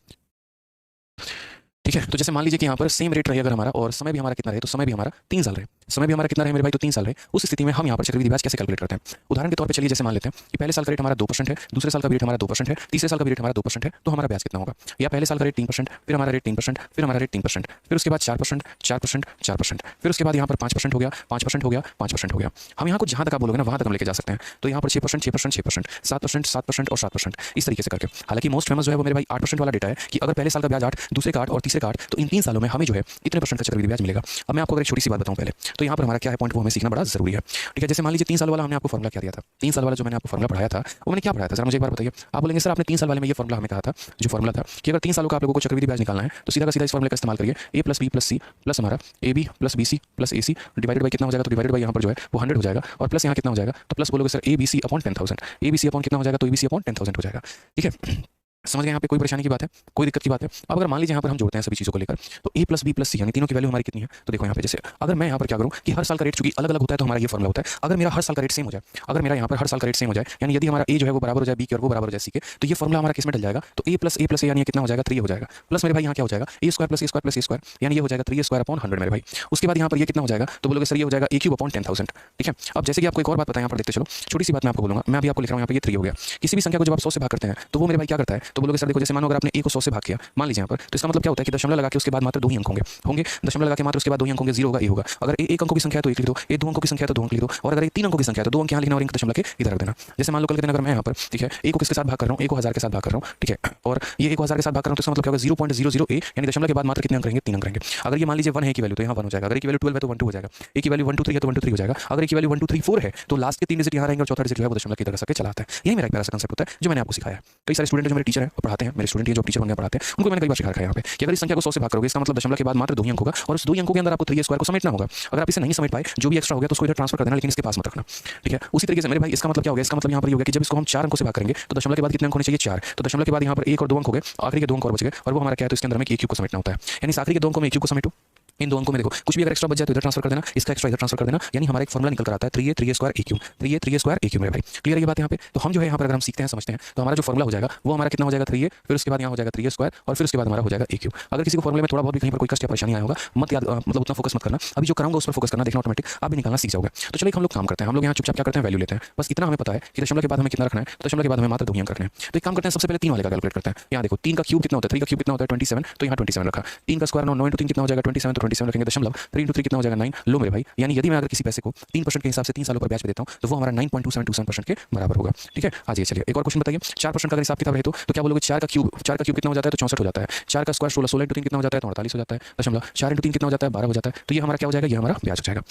ठीक है। तो जैसे मान लीजिए कि यहाँ पर सेम रेट रहे अगर हमारा, और समय भी हमारा कितना रहे, तो समय भी हमारा 3 साल रहे, समय भी हमारा कितना रहे मेरे भाई, तो 3 साल रहे। उस स्थिति में हम यहाँ पर चक्रवृद्धि ब्याज कैसे कैलकुलेट करते हैं, उदाहरण के तौर पे चलिए जैसे मान लेते हैं कि पहले साल का रेट हमारा 2% है, दूसरे साल का भी रेट हमारा 2% है, तीसरे साल का भी रेट हमारा 2% है, तो हमारा ब्याज कितना होगा। या पहले साल का रेट 3%, फिर हमारा रेट 3%, फिर हमारा रेट 3%, फिर उसके बाद 4%, 4%, 4%, फिर उसके बाद यहाँ पर 5% हो गया, 5% हो गया, 5% हो गया। हम यहाँ को जहाँ तक आप बोलोगे ना वहाँ तक हम लेके जा सकते हैं। तो यहाँ पर 6%, 6%, 6%, 7%, 7% और 7%, इस तरीके से करके। हालांकि मोस्ट फेमस जो है वो मेरे भाई 8% वाला डेटा है कि अगर पहले साल का ब्याज 8, दूसरे का 8 और तीसरे तीसरे का 8, तो इन 3 सालों में हमें जो है इतने % का चक्रवृद्धि ब्याज मिलेगा। अब मैं आपको अगर एक छोटी सी बात बताऊं पहले, तो यहाँ पर हमारा क्या है पॉइंट, वो हमें सीखना बड़ा जरूरी है। ठीक है, जैसे मान लीजिए 3 साल वाला हमने आपको फॉर्मुला क्या दिया था, 3 साल वाला जो मैंने आपको फॉर्मुला पढ़ाया था वो मैंने क्या पढ़ाया था, जरा मुझे एक बार बताइए। आप बोलेंगे सर आपने 3 साल वाले में ये फॉर्मुला हमें कहा था, जो फॉर्मुला था कि अगर 3 सालों का आप लोगों को चक्रवृद्धि ब्याज निकालना है तो सीधा का सीधा इस फॉर्मुले का इस्तेमाल करिए, a + b + c प्लस हमारा ab + bc + ac divided by कितना हो जाएगा, तो डिवाइडेड बाय यहाँ पर जो है वो 100 हो जाएगा, और प्लस यहाँ कितना हो जाएगा, तो प्लस बोलोगे सर abc/10,000, abc/कितना हो जाएगा, तो abc/10,000 हो जाएगा। ठीक है, समझ गए यहाँ पे कोई परेशानी की बात है, कोई दिक्कत की बात है। अब अगर मान लीजिए यहाँ पर हम जोड़ते हैं सभी चीज़ों को लेकर, तो a + b + c यानी तीनों की वैल्यू हमारी कितनी है, तो देखो यहाँ पे जैसे अगर मैं यहाँ पर क्या करूँ कि हर साल का रेट चूंकि अलग अलग होता है तो हमारा ये फॉर्मुला होता है, अगर मेरा हर साल का रेट सेम हो जाए, अगर मेरा यहाँ पर हर साल का रेट सेम हो जाए, यानी यदि हमारा a जो है वो बराबर हो जाए b के और वो बराबर हो जाए c के, तो ये फॉर्मुला हमारा किस में डल जाएगा, तो a + a यानी कितना हो जाएगा, 3 हो जाएगा, प्लस मेरे भाई यहाँ क्या हो जाएगा a² + a² + a² यानी ये हो जाएगा 3a² 100 मेरे भाई। उसके बाद यहाँ पर ये कितना हो जाएगा, तो बोलोगे सर ये हो जाएगा a³ 10,000। ठीक है, अब जैसे कि आपको एक और बात पता है, यहाँ पर देखते चलो, छोटी सी बात मैं आपको बोलूंगा, मैं अभी आपको लिख रहा हूँ यहाँ पे ये 3 हो गया। किसी भी संख्या को जब आप 100 से भाग करते हैं तो वो मेरे भाई क्या करता है, तो बोलोगे सर देखो जैसे मानो अगर आपने a को 100 से भाग किया, मान लीजिए यहाँ पर, तो इसका मतलब क्या होता है कि दशमलव लगा के उसके बाद मात्र 2 ही अंक होंगे, दशमलव लगा के मात्र उसके बाद 2 ही अंक होंगे, 0 होगा, a होगा। अगर a 1 अंकों की संख्या है तो 1 लिख दो, a 2 अंकों की संख्या है तो 2 अंक लिख दो, और अगर a 3 अंकों की संख्या है तो 2 अंक यहाँ लिखना और एक दशमलव के इधर रख देना। जैसे मान लो कल के दिन अगर मैं यहाँ पर, ठीक है, a को किसके साथ भाग कर रहा हूँ, a को 1000 के साथ भाग कर रहा हूँ, ठीक है, और ये a को 1000 के साथ भाग कर रहा हूँ, तो इसका मतलब क्या होगा 0.00a यानी दशमलव के बाद मात्र कितने अंक रहेंगे, 3 अंक रहेंगे। अगर ये मान लीजिए 1 है की वैल्यू तो यहाँ 1 हो जाएगा, अगर की वैल्यू 12 है तो 12 हो जाएगा, a की वैल्यू 123 है तो 123 हो जाएगा, अगर की वैल्यू 1234 है तो लास्ट के 3 डिजिट यहाँ रहेंगे और चौथा डिजिट जो है वो दशमलव की तरह से चलाता है। यही मेरा एक प्यारा सा कांसेप्ट होता है जो मैंने आपको सिखाया है। कई सारे स्टूडेंट जो मेरे टीचर हैं और पढ़ाते हैं, मेरे स्टूडेंट ये जो टीचर बन गए पढ़ाते हैं, उनको मैंने कई बार सिखा रखा है यहाँ पे कि अगर इस संख्या को 100 से भाग करोगे इसका मतलब दशमलव के बाद मात्र 2 ही अंक होगा, और उस 2 ही अंकों के अंदर आपको 3a² को समेटना होगा। अगर आप इसे नहीं समेट पाए, जो भी एक्स्ट्रा हो गया तो उसको इधर ट्रांसफर कर देना, लेकिन इसके पास मत रखना। ठीक है, उसी तरीके से मेरे भाई इसका मतलब क्या हो गया, इसका मतलब यहाँ पर ये हो गया कि जब इसको हम 4 अंकों से भाग करेंगे तो दशमलव के बाद कितने अंक होने चाहिए, 4, तो दशमलव के बाद यहाँ पर 1 और 2 अंक हो गए, आखिरी के 2 अंक और बच गए, और वो हमारा क्या है, तो इसके अंदर में a³ को समेटना होता है, यानी आखिरी के 2 अंकों में a³ को समेटो, इन 2 अंकों में देखो कुछ भी अगर एक्स्ट्रा बच जाए तो इधर ट्रांसफर कर देना, इसका एक्स्ट्रा इधर ट्रांसफर कर देना, यानी हमारा एक फॉर्मुला निकल कर आता है 3a 3a² a³ 3a 3a² a³ मेरे भाई। क्लियर है ये बात यहाँ पे, तो हम जो है यहाँ पर अगर हम सीखते हैं समझते हैं तो हमारा जो फॉर्मुला हो जाएगा वो हमारा कितना हो जाएगा 3a, फिर उसके बाद यहाँ हो जाएगा 3a² और फिर उसके बाद हमारा हो जाएगा a³। अगर किसी को फॉर्मुले में थोड़ा बहुत भी कहीं पर कोई कष्ट या परेशानी आया होगा मत याद, मतलब उतना फोकस मत करना, अभी जो कराऊंगा उस पर फोकस करना, देखना ऑटोमेटिक आप भी निकालना सीख जाओगे। तो चलिए हम लोग काम करते हैं, हम लोग यहाँ चुपचाप क्या करते हैं, वैल्यू लेते हैं, बस इतना हमें पता है कि दशमलव के बाद हमें कितना रखना है, तो दशमलव के बाद हमें मात्र 2 ही अंक रखने हैं। तो एक काम करते हैं, सबसे पहले 3 वाले का कैलकुलेट करते हैं। यहाँ देखो 3 का क्यूब कितना होता है, 3 का क्यूब कितना होता है 27, तो यहाँ 27 रखा, 3 का स्क्वायर 9 × 3 कितना हो जाएगा 27, तो 27 रखेंगे दशमलव, 3 × 3 कितना हो जाएगा 9। लो मेरे भाई, यानी यदि मैं अगर किसी पैसे को 3% के हिसाब से 3 सालों पर ब्याज पे देता हूँ तो वो हमारा 9.2727% के बराबर होगा। ठीक है, आज ये चलिए एक और क्वेश्चन बताइए, 4% का अगर हिसाब किताब है तो क्या बोलोगे, 4 का क्यूब कितना हो जाता है, तो 64 हो जाता है, 4 का स्क्वायर 16, 16 × 3 कितना हो जाता है, तो 48 हो जाता है, दशमलव 4 × 3 कितना हो जाता है, 12 हो जाता है, तो ये हमारा क्या हो जाएगा, ये हमारा ब्याज हो जाएगा।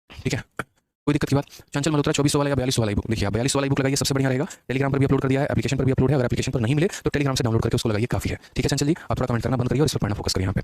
ठीक है, कोई दिक्कत की बात। चंचल मल्होत्रा 2400 वाला या 4200 वाला बुक देखिए, 4200 वाला बुक लगाइए, सबसे बढ़िया रहेगा। टेलीग्राम पर भी अपलोड कर दिया है, एप्लीकेशन पर भी अपलोड है, अगर एप्लीकेशन पर नहीं मिले तो टेलीग्राम से डाउनलोड करके उसको लगाइए, काफी है। ठीक है चंचल जी, आप थोड़ा कमेंट करना बंद करिए और इस पर पढ़ना फोकस करिए। यहाँ पे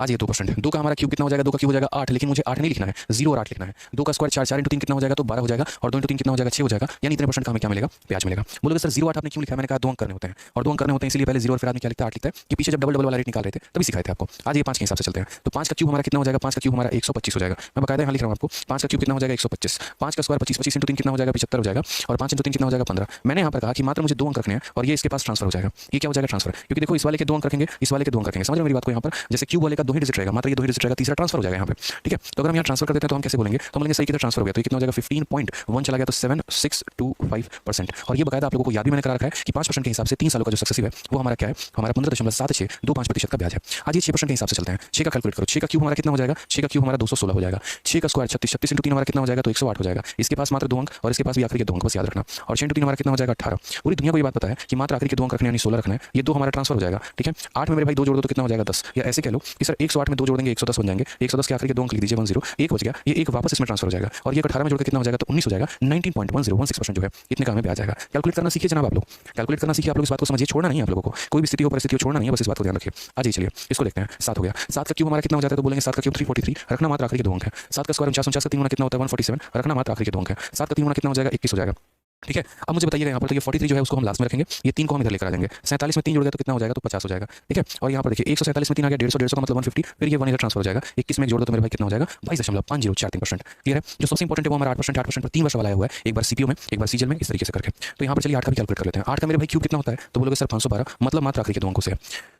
आज ये 2%, 2 का हमारा क्यूब कितना हो जाएगा, 2 का क्यूब हो जाएगा 8, लेकिन मुझे 8 नहीं लिखना है, 0 और 8 लिखना है। 2 का स्क्वायर 4, 4 × 3 कितना हो जाएगा, तो 12 हो जाएगा, और 2 × 3 कितना हो जाएगा, 6 हो जाएगा, यानी इतने % का हमें क्या मिलेगा, ब्याज मिलेगा। बोलोगे सर 0 8 आपने क्यों लिखा है, मैंने कहा 2 अंक करने होते हैं, और 2 अंक करने होते हैं इसलिए पहले 0 और फिर आदमी क्या लिखता है, 8 लिखता है, कि पीछे जब डबल वाला रेट निकाल रहे थे तभी सिखाए थे आपको। आज ये 5 के हिसाब से चलते हैं, तो 5 का क्यूब हमारा कितना हो जाएगा, 5 का क्यूब हमारा 125 हो जाएगा, मैं बकायदा यहाँ लिख रहा हूँ आपको, 5 का क्यूब कितना हो जाएगा 125, 5 का स्क्वायर 25, 25 × 3 कितना हो जाएगा 75 हो जाएगा, और 5 × 3 कितना हो जाएगा 15। मैंने यहाँ पर कहा कि मात्र मुझे 2 अंक रखने हैं और ये इसके पास ट्रांसफर हो जाएगा, ये क्या हो जाएगा ट्रांसफर, क्योंकि देखो इस वाले के 2 अंक रखेंगे, इस वाले के 2 अंक रखेंगे, समझ रहे हो मेरी बात को। यहाँ पर जैसे क्यूब वाले का 2 ही डिजिट रहेगा, मात्र ये 2 ही डिजिट रहेगा, तीसरा ट्रांसफर हो जाएगा यहाँ पे। ठीक है, तो अगर हम यहाँ ट्रांसफर कर देते हैं तो हम कैसे बोलेंगे, तो बोलेंगे सही किधर ट्रांसफर हो गया, तो ये कितना हो जाएगा 15.1 चला गया, तो 7625%। और ये बकायदा आप लोगों को याद भी मैंने करा रखा है कि 5% के हिसाब से 3 सालों का जो सक्सेसिव है वो हमारा क्या है, हमारा 15.7625% का ब्याज है। आज ये 6% के हिसाब से चलते हैं, 6 का कैलकुलेट करो, 6 का क्यूब हमारा कितना हो जाएगा, 6 का क्यूब हमारा 216 हो जाएगा, 6 का स्क्वायर 36, 36 × 3 हमारा कितना हो जाएगा, तो 108 हो जाएगा, इसके पास मात्र 2 अंक और इसके पास भी आखिरी के 2 अंक, बस याद रखना, और 6 × 3 हमारा कितना हो जाएगा 18। पूरी दुनिया को ये बात पता है कि मात्र आखिरी के 2 अंक रखने यानी 16 रखना है, ये 2 हमारा ट्रांसफर हो जाएगा। ठीक है, 8 में मेरे भाई 2 जोड़ दो तो कितना हो जाएगा 10, या ऐसे कह लो कि सर 108 में 2 जोड़ देंगे 110 बन जाएंगे, 110 के आखिरी के 2 अंक लिख दीजिए 10, 1 बच गया, ये 1 वापस इसमें ट्रांसफर हो जाएगा, और ये 18 में जोड़ के कितना हो जाएगा, तो 19 हो जाएगा, 19.1016% जो है इतने का हमें ब्याज आएगा। कैलकुलेट करना सीखिए जनाब, आप लोग कैलकुलेट करना सीखिए, आप लोग इस बात को समझिए, छोड़ना नहीं है आप लोगों को, कोई भी स्थिति हो परिस्थिति हो छोड़ना नहीं है, बस इस बात को ध्यान रखिए। आज ही चलिए इसको देखते हैं, 7 हो गया, 7 का क्यूब हमारा कितना हो जाता है, तो बोलेंगे 7 का क्यूब 343, रखना मात्र आखिरी के 2 अंक है, 7 का स्क्वायर 49 का 3 गुना कितना होता है 147, रखना मात्र आखिरी के 2 अंक है, 7 का 3 गुना कितना हो जाएगा 21 हो जाएगा। ठीक है, अब मुझे बताइएगा यहाँ पर, तो ये 43 जो है उसको हम लास्ट में रखेंगे, ये 3 को हम इधर लेकर आ जाएंगे, 47 में 3 जुड़ गया तो कितना हो जाएगा, तो 50 हो जाएगा। ठीक है, और यहाँ पर देखिए 147 में 3 आ गया, 150, 150 का मतलब 150, फिर ये 1 इधर ट्रांसफर हो जाएगा, 21 में जोड़ दो तो मेरे भाई कितना हो जाएगा 22.5043%। क्लियर है, जो सबसे इंपॉर्टेंट है वो हमारा 8% पर 3 वर्ष वाला आया हुआ है, एक बार सीपीओ में एक बार सीजीएल में, इस तरीके से करके। तो यहाँ पर चलिए 8 का भी कैलकुलेट कर लेते हैं। 8 का मेरे भाई क्यूब कितना होता है, तो बोलोगे सर 512, मतलब मात्र आखिरी के 2 अंकों से है।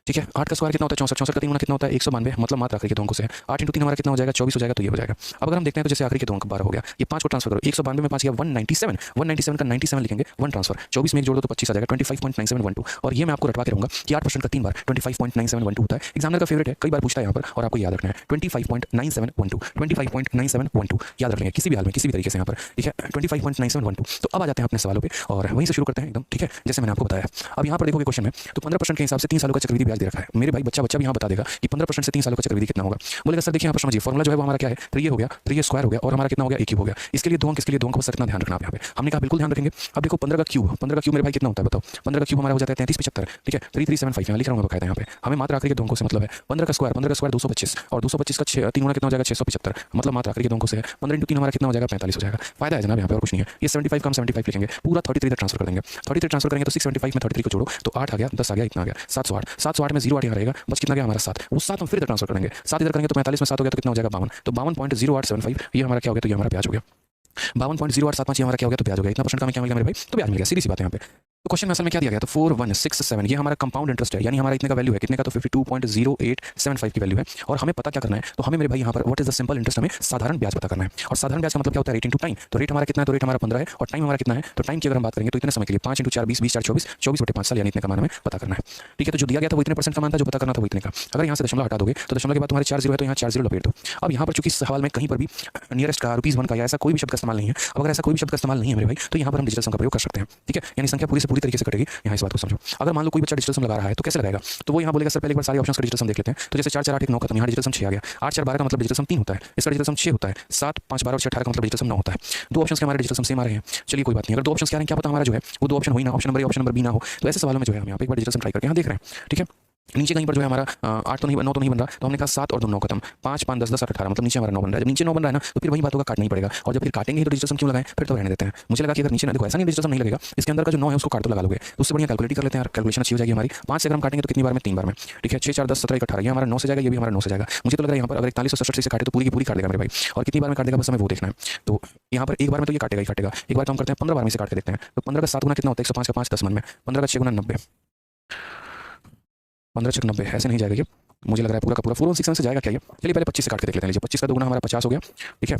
ठीक है, 8 का स्क्वायर कितना होता है 64, 64 का 3 गुना कितना होता है 192, मतलब मात्र आखिरी के 2 अंकों से है। 8 × 3 हमारा कितना हो जाएगा 24 हो जाएगा, तो ये हो जाएगा। अब अगर हम देखते हैं तो जैसे आखिरी के 2 अंक 12 हो गया, ये 5 को ट्रांसफर करो, 192 में 5 गया 197, 197 का 97 लिखेंगे, 1 ट्रांसफर, 24 में एक जोड़ दो तो 25 आ जाएगा 25.9712। और ये मैं आपको रटवा के रहूंगा कि 8% का 3 बार 25.9712 होता है, एग्जामिनर का फेवरेट है, कई बार पूछता है यहाँ पर, और आपको याद रखना है 25.9712, 25.9712 याद रखेंगे किसी भी हाल में किसी भी तरीके से यहाँ पर। ठीक है, 25.9712। तो अब आ जाते हैं अपने सवालों पे और वहीं से शुरू करते हैं एकदम। ठीक है, जैसे मैंने आपको बताया, अब यहाँ पर देखोगे क्वेश्चन में, तो 15% के हिसाब से 3 सालों का चक्रवृद्धि ब्याज दे रखा है। मेरे भाई बच्चा भी यहाँ बता देगा कि 15% से 3 सालों का चक्रवृद्धि कितना होगा। बोलेगा सर देखिए यहाँ पर समझिए फॉर्मुला जो है वो हमारा क्या है, 3a हो गया, 3a स्क्वायर हो गया और हमारा कितना हो गया, a क्यूब हो गया। इसके लिए 2 अंक, इसके लिए 2 अंक, बस इतना ध्यान रखना आप यहाँ पे। हमने कहा बिल्कुल ध्यान रखेंगे। अब देखो 15 का क्यूब मेरे भाई कितना होता है बताओ। 15 का क्यूब हमारा हो जाता है 3375, ठीक है 3375 यहाँ लिख रहा हूँ बकायदा यहाँ पे। हमें मात्र आखिरी के 2 अंकों से मतलब है। 15 का स्क्वायर 225 और 225 का 3 गुना कितना हो जाएगा 675, मतलब मात्र आखिरी के 2 अंकों से है। 15 × 3 हमारा कितना हो जाएगा 45 हो जाएगा। फायदा है जनाब यहाँ पे और कुछ नहीं है। ये 75 का हम 75 लिखेंगे, पूरा 33 तक ट्रांसफर कर देंगे। 33 ट्रांसफर करेंगे तो 675 में 33 को जोड़ो तो 8 आ गया, 10 आ गया, इतना आ गया 708। 708 में 0 8 यहाँ रहेगा, बस कितना गया हमारा 7। वो 7 हम फिर ट्रांसफर करेंगे, 7 इधर करेंगे तो 45 में 7 हो गया तो कितना हो जाएगा 52। तो 52.0875 ये हमारा क्या हो गया, तो ये हमारा ब्याज हो गया। 52.0875 ये हमारा क्या हो गया, तो ब्याज हो गया। इतना परसेंट का हमें क्या मिल गया मेरे भाई, तो ब्याज मिल गया। सीधी सी बात है यहाँ पे। तो क्वेश्चन में असल में क्या दिया गया, तो 4167 ये हमारा कंपाउंड इंटरेस्ट है, यानी हमारा इतने का वैल्यू है, कितने का, तो 52.0875 की वैल्यू है। और हमें पता क्या करना है, तो हमें मेरे भाई यहाँ पर what is the simple interest, हमें साधारण ब्याज पता करना है। और साधारण ब्याज का मतलब क्या होता है, रेट इंटू टाइम। तो रेट हमारा कितना है, तो रेट हमारा 15 है और टाइम हमारा कितना है, तो टाइम की अगर हम बात करेंगे तो इतने समय के लिए 5 × 4 20, 20 × 4 24, 24/5 साल, यानी इतने का मान हमें पता करना है। ठीक है, तो जो दिया गया था वो इतने परसेंट का मान था, जो पता करना था वो इतने का। अगर यहाँ से दशमलव हटा दोगे तो दशमलव के बाद तुम्हारे 4 0 है, तो यहाँ 4 0 लपेट दो। अब यहाँ पर चूंकि सवाल में कहीं पर भी नियरेस्ट का, ₹1 का या ऐसा कोई भी शब्द का इस्तेमाल नहीं है। अब अगर ऐसा कोई भी शब्द का इस्तेमाल नहीं है मेरे भाई, तो यहाँ पर हम डिजिटल सम का प्रयोग कर सकते हैं। ठीक है, यानी संख्या पूरी से पूरी तरीके से कटेगी। यहाँ इस बात को समझो। अगर मान लो कोई बच्चा डिजिटल सम लगा रहा है तो कैसे लगाएगा, तो वो यहाँ बोलेगा सर पहले एक बार सारे ऑप्शंस का डिजिटल सम देख लेते हैं। तो जैसे 4 4 8 1 9 खत्म, यहाँ डिजिटल सम 6 आ गया। 8 4 12 का मतलब डिजिटल सम 3 होता है, इसका डिजिटल सम 6 होता है। 7 5 12 और 6 18 का मतलब डिजिटल सम 9 होता है। 2 ऑप्शंस के हमारे डिजिटल सम सेम आ रहे हैं। चलिए कोई बात नहीं, अगर 2 ऑप्शंस क्या आ रहे हैं क्या पता हमारा जो है वो 2 ऑप्शन हो ही ना, option number A option number B ना हो। तो ऐसे सवालों में जो है हम यहाँ पे एक बार डिजिटल सम ट्राई करके यहाँ देख रहे हैं। ठीक है, नीचे कहीं पर जो है हमारा 8 तो नहीं 9 तो नहीं बन रहा, तो हमने कहा 7 और 2 9 खत्म, 5 5 10 10 8 18 मतलब नीचे हमारा 9 बन रहा है। जब नीचे 9 बन रहा है ना तो फिर वही बात होगा, काटना ही पड़ेगा। और जब फिर काटेंगे ही तो डिजिटल सम क्यों लगाएं, फिर तो रहने देते हैं। मुझे लगा कि अगर नीचे ना, देखो ऐसा नहीं डिजिटल सम नहीं लगेगा, इसके अंदर का जो 9 है उसको काट तो लगा लोगे, तो उससे बढ़िया कैलकुलेट कर लेते हैं। कैलकुलेशन अच्छी हो जाएगी हमारी। 5 से अगर हम काटेंगे तो कितनी बार में, 3 बार में। ठीक है, 6 4 10 17 1 18 ये हमारा 9 से जाएगा, ये भी हमारा 9 से जाएगा। मुझे तो लग रहा है यहाँ पर अगर 4167 से काटे तो पूरी की पूरी काट देगा मेरे भाई। और कितनी बार में काट देगा बस हमें वो देखना है। तो यहाँ पर एक बार में तो ये काटेगा ही काटेगा। एक बार तो हम करते हैं 15 बार में से काट के देखते हैं। तो 15 का 7 गुना कितना होता है, 105 का 5 10 मन में, 15 का 6 गुना 90, 15 6 90 ऐसे नहीं जाएगा ये, मुझे लग रहा है पूरा का पूरा 416 से जाएगा क्या ये। चलिए पहले 25 से काट के देख लेते हैं। लीजिए 25 का 2 गुना हमारा 50 हो गया। ठीक है,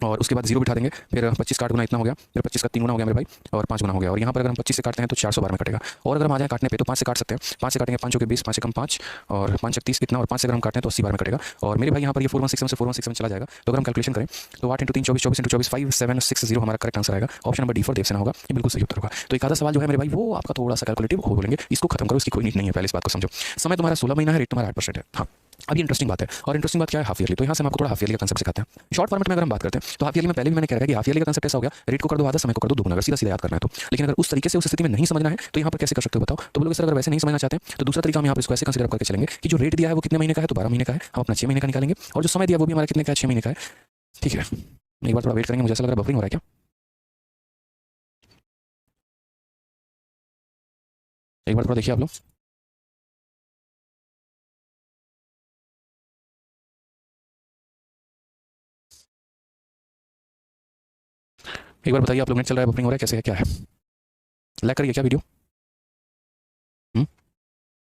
और उसके बाद 0 बिठा देंगे, फिर 25 का 8 गुना इतना हो गया, फिर 25 का 3 गुना हो गया मेरे भाई, और 5 गुना हो गया। और यहाँ पर अगर हम 25 से काटते हैं तो 400 बार में कटेगा। और अगर हम आ जाए काटने पे तो 5 से काट सकते हैं। 5 से काटेंगे 5 के 20, 5 से कम 5 और 5 30 कितना, और 5 से अगर हम काटते हैं तो 80 बार में कटेगा। और मेरे भाई यहाँ पर ये 4167 से 4167 चला जाएगा। तो अगर हम कैलकुलेशन करें तो 8 × 3 24, 24 × 24 5760 हमारा करेक्ट आंसर आएगा। Option number D for Devasena होगा, ये बिल्कुल सही उत्तर होगा। तो एक आधा सवाल जो है मेरे भाई वो आपका थोड़ा सा कैलकुलेटिव हो बोलेंगे, इसको खत्म करो, इसकी कोई नीड नहीं है। पहले इस बात को समझो। समय तुम्हारा 16 महीना है, रेट तुम्हारा 8% है। हाँ, अब ये इंटरेस्टिंग बात है। और इंटरेस्टिंग बात क्या है, हाफ ईयरली। तो यहाँ से हम आपको थोड़ा हाफ ईयरली का कंसेप्ट सिखाते हैं। शॉर्ट फॉर्मेट में अगर हम बात करते हैं तो हाफ ईयरली में पहले भी मैंने कह रहा है कि हाफ ईयरली का कंसेप्ट ऐसा हो गया, रेट को कर दो आधा, समय को कर दो दुगुना, अगर सीधा सीधा याद करना है तो। लेकिन अगर उस तरीके से उस स्थिति में नहीं समझना है तो यहाँ पर कैसे कर सकते हो बताओ। तो बोलोगे सर अगर वैसे नहीं समझना चाहते हैं तो दूसरा तरीका हम यहाँ पर इसको ऐसे कंसीडर करके चलेंगे कि जो रेट दिया है वो कितने महीने का है, तो 12 महीने का है। हम अपना 6 महीने का निकालेंगे, और जो समय दिया वो भी हमारा कितने का है, 6 महीने का है। ठीक है, एक बार थोड़ा वेट करेंगे, मुझे ऐसा लग रहा है बफरिंग हो रहा है क्या। एक बार थोड़ा देखिए आप लोग। एक बार बताइए आप लोग, नेट चल रहा है, बफरिंग हो रहा है, कैसे है, क्या है, लैग करिए क्या वीडियो।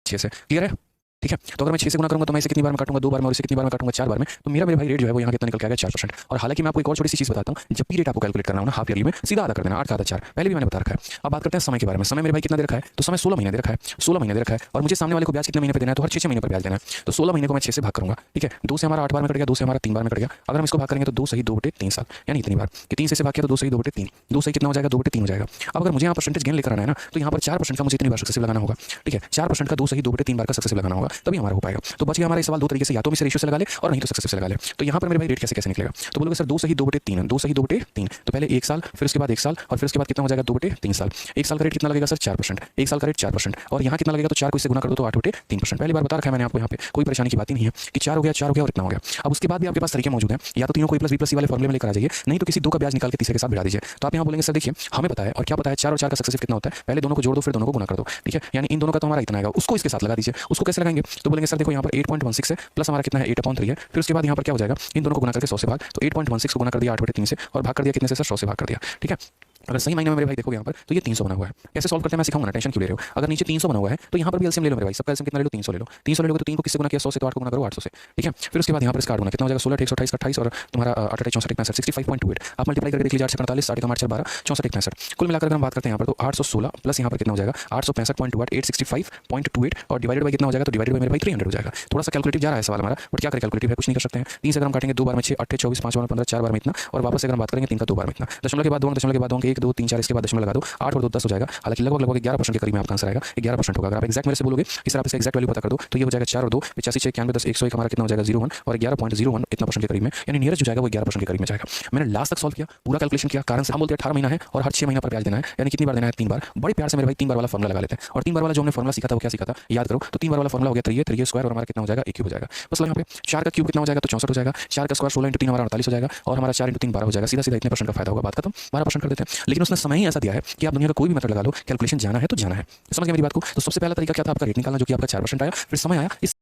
6 से क्लियर है। ठीक है, तो अगर मैं 6 से गुना करूंगा तो मैं इसे कितनी बार में काटूंगा, 2 बार में, और इसे कितनी बार में काटूंगा, 4 बार में। तो मेरा भाई रेट जो है वो यहाँ कितना निकल के आ गया, 4%। और हालांकि मैं आपको एक और छोटी सी चीज बताता हूँ, जब भी रेट आपको कैलकुलेट करना हो ना हाफ ईयरली में, सीधा आधा कर देना, 8 का आधा 4, पहले भी मैंने बता रखा है। अब बात करते हैं समय के बारे में। समय मेरे भाई कितना दे रखा है, तो समय 16 महीने दे रखा है, 16 महीने दे रखा है। और मुझे सामने वाले को ब्याज कितने महीने पे देना है, तो हर 6 महीने पर ब्याज देना है। तो 16 महीने को मैं 6 से भाग करूंगा। ठीक है, 2 से हमारा 8 बार में कट गया, 2 से हमारा 3 बार में कट गया। अगर हम इसको भाग करेंगे तो 2 सही 2/3 साल, यानी इतनी बार कि 3 से भाग किया तो 2 सही 2/3, 2 सही कितना हो जाएगा, 2/3 हो जाएगा। अब अगर मुझे यहाँ परसेंटेज गेन लेकर आना है ना, तो यहाँ पर 4% का मुझे इतनी बार सक्सेसिव लगाना होगा। ठीक है, 4% का 2 सही 2/3 बार का सक्सेसिव लगाना होगा, तभी हमारा हो पाएगा। तो बच गया हमारा सवाल दो तरीके से, या तो इसे रेशियो से लगा ले और नहीं तो सक्सेसिव से लगा ले। तो यहाँ पर मेरे भाई रेट कैसे कैसे निकलेगा, तो बोलोगे सर 2 सही 2/3, 2 सही 2/3, तो पहले 1 साल, फिर उसके बाद 1 साल, और फिर उसके बाद कितना हो जाएगा 2/3 साल। 1 साल का रेट कितना लगेगा सर, 4%। 1 साल का रेट 4%, और यहाँ कितना लगेगा, तो 4 को इससे गुना कर दो तो 8/3%। पहली बार बता रखा है मैंने आपको, यहाँ पे कोई परेशानी की बात ही नहीं है कि 4 हो गया, 4 हो गया और इतना हो गया। अब उसके बाद भी आपके पास तरीके मौजूद हैं, या तो तीनों को A+B+C वाले फॉर्मूले में लेकर आ जाइए, नहीं तो किसी 2 का ब्याज निकाल के तीसरे के साथ भिड़ा दीजिए। तो आप यहाँ बोलेंगे सर देखिए हमें पता है, और क्या पता है, 4 और 4 का सक्सेसिव कितना होता है, पहले दोनों को जोड़ दो फिर दोनों को गुना कर दो। ठीक है, यानी इन दोनों का तो हमारा इतना आएगा, उसको इसके साथ लगा दीजिए। उसको कैसे लगाएंगे, तो बोलेंगे सर देखो यहाँ पर 8.16 है, प्लस हमारा कितना है 8/3 है, फिर उसके बाद यहाँ पर क्या हो जाएगा, इन दोनों को गुना करके 100 से भाग, तो 8.16 को गुना कर दिया 8/3 से, और भाग कर दिया कितने से सर, 100 से भाग कर दिया। ठीक है, अगर सही मायने में मेरे भाई देखोगे यहाँ पर तो ये 300 बना हुआ है। कैसे सॉल्व करते हैं मैं सिखाऊंगा ना, टेंशन क्यों ले रहे हो। अगर नीचे 300 बना हुआ है तो यहाँ पर भी एलसीएम ले लो मेरे भाई, सबका एलसीएम कितना ले लो, 300 ले लो। 300 ले लोगे तो 3 को किससे गुना किया, 100 से, तो 8 को गुना करो 800 से। ठीक है, फिर उसके बाद यहाँ पर इसका 8 गुना कितना हो जाएगा, 16 128 का 28, और तुम्हारा 8 8 64 65 65.28। आप मल्टीप्लाई करके देख लीजिए, 8 से 45, 8 8 12 64 65। कुल मिलाकर अगर हम बात करते हैं यहाँ पर तो 816 प्लस यहाँ पर कितना हो जाएगा 865.28, 865.28, और डिवाइडेड बाई कितना हो जाएगा, तो डिवाइडेड बाई मेरे भाई 300 हो जाएगा। थोड़ा सा कैलकुलेटिव जा रहा है सवाल हमारा, बट क्या करें, कैलकुलेटिव है, कुछ नहीं कर सकते हैं। 3 से अगर हम काटेंगे 2 बार में 6 8 24 5 बार में 15 4 बार में इतना, और वापस अगर हम बात करेंगे 3 का 2 बार में इतना, दशमलव के बाद 2 अंक, दशमलव के बाद 2 अंक, 1 1 2 3 4 इसके बाद दशमलव लगा दो, 8 और 2 10 हो जाएगा। हालांकि लगभग लगभग 11% के करीब में आपका आंसर आएगा, 11% होगा। अगर आप एक्जैक्ट मेरे से बोलोगे कि सर आप इसका एक्जैक्ट वैल्यू पता कर दो, तो ये हो जाएगा 4 और 2 85 6 91 10 101 हमारा कितना हो जाएगा 01 और 11.01 इतना परसेंट के करीब में, यानी नियरेस्ट जो जाएगा वो 11% के करीब में जाएगा। मैंने लास्ट तक सॉल्व किया, पूरा कैलकुलेशन किया। कारण से हम बोलते हैं 18 महीना है और हर 6 महीना पर ब्याज देना है, यानी कितनी बार देना है 3 बार। बड़े प्यार से मेरे भाई 3 बार वाला फॉर्मुला लगा लेते हैं। और 3 बार वाला जो हमने फॉर्मुला सीखा था वो क्या सीखा था याद करो। तो 3 बार वाला फॉर्मुला हो गया 3a स्क्वायर और हमारा कितना हो जाएगा a क्यूब हो जाएगा। बस यहाँ पे 4 का क्यूब कितना हो जाएगा तो 64 हो जाएगा। 4 का स्क्वायर 16 × 3 हमारा 48 हो जाएगा और हमारा 4 × 3 12 हो जाएगा। सीधा सीधा इतने परसेंट का फायदा होगा, बात खत्म, 12% कर देते हैं। लेकिन उसने समय ही ऐसा दिया है कि आप दुनिया का कोई भी मेथड लगा लो, कैलकुलेशन जाना है तो जाना है। समझ गए मेरी बात को। तो सबसे पहला तरीका क्या था आपका रेट निकालना, जो कि आपका 4% आया। फिर समय आया इस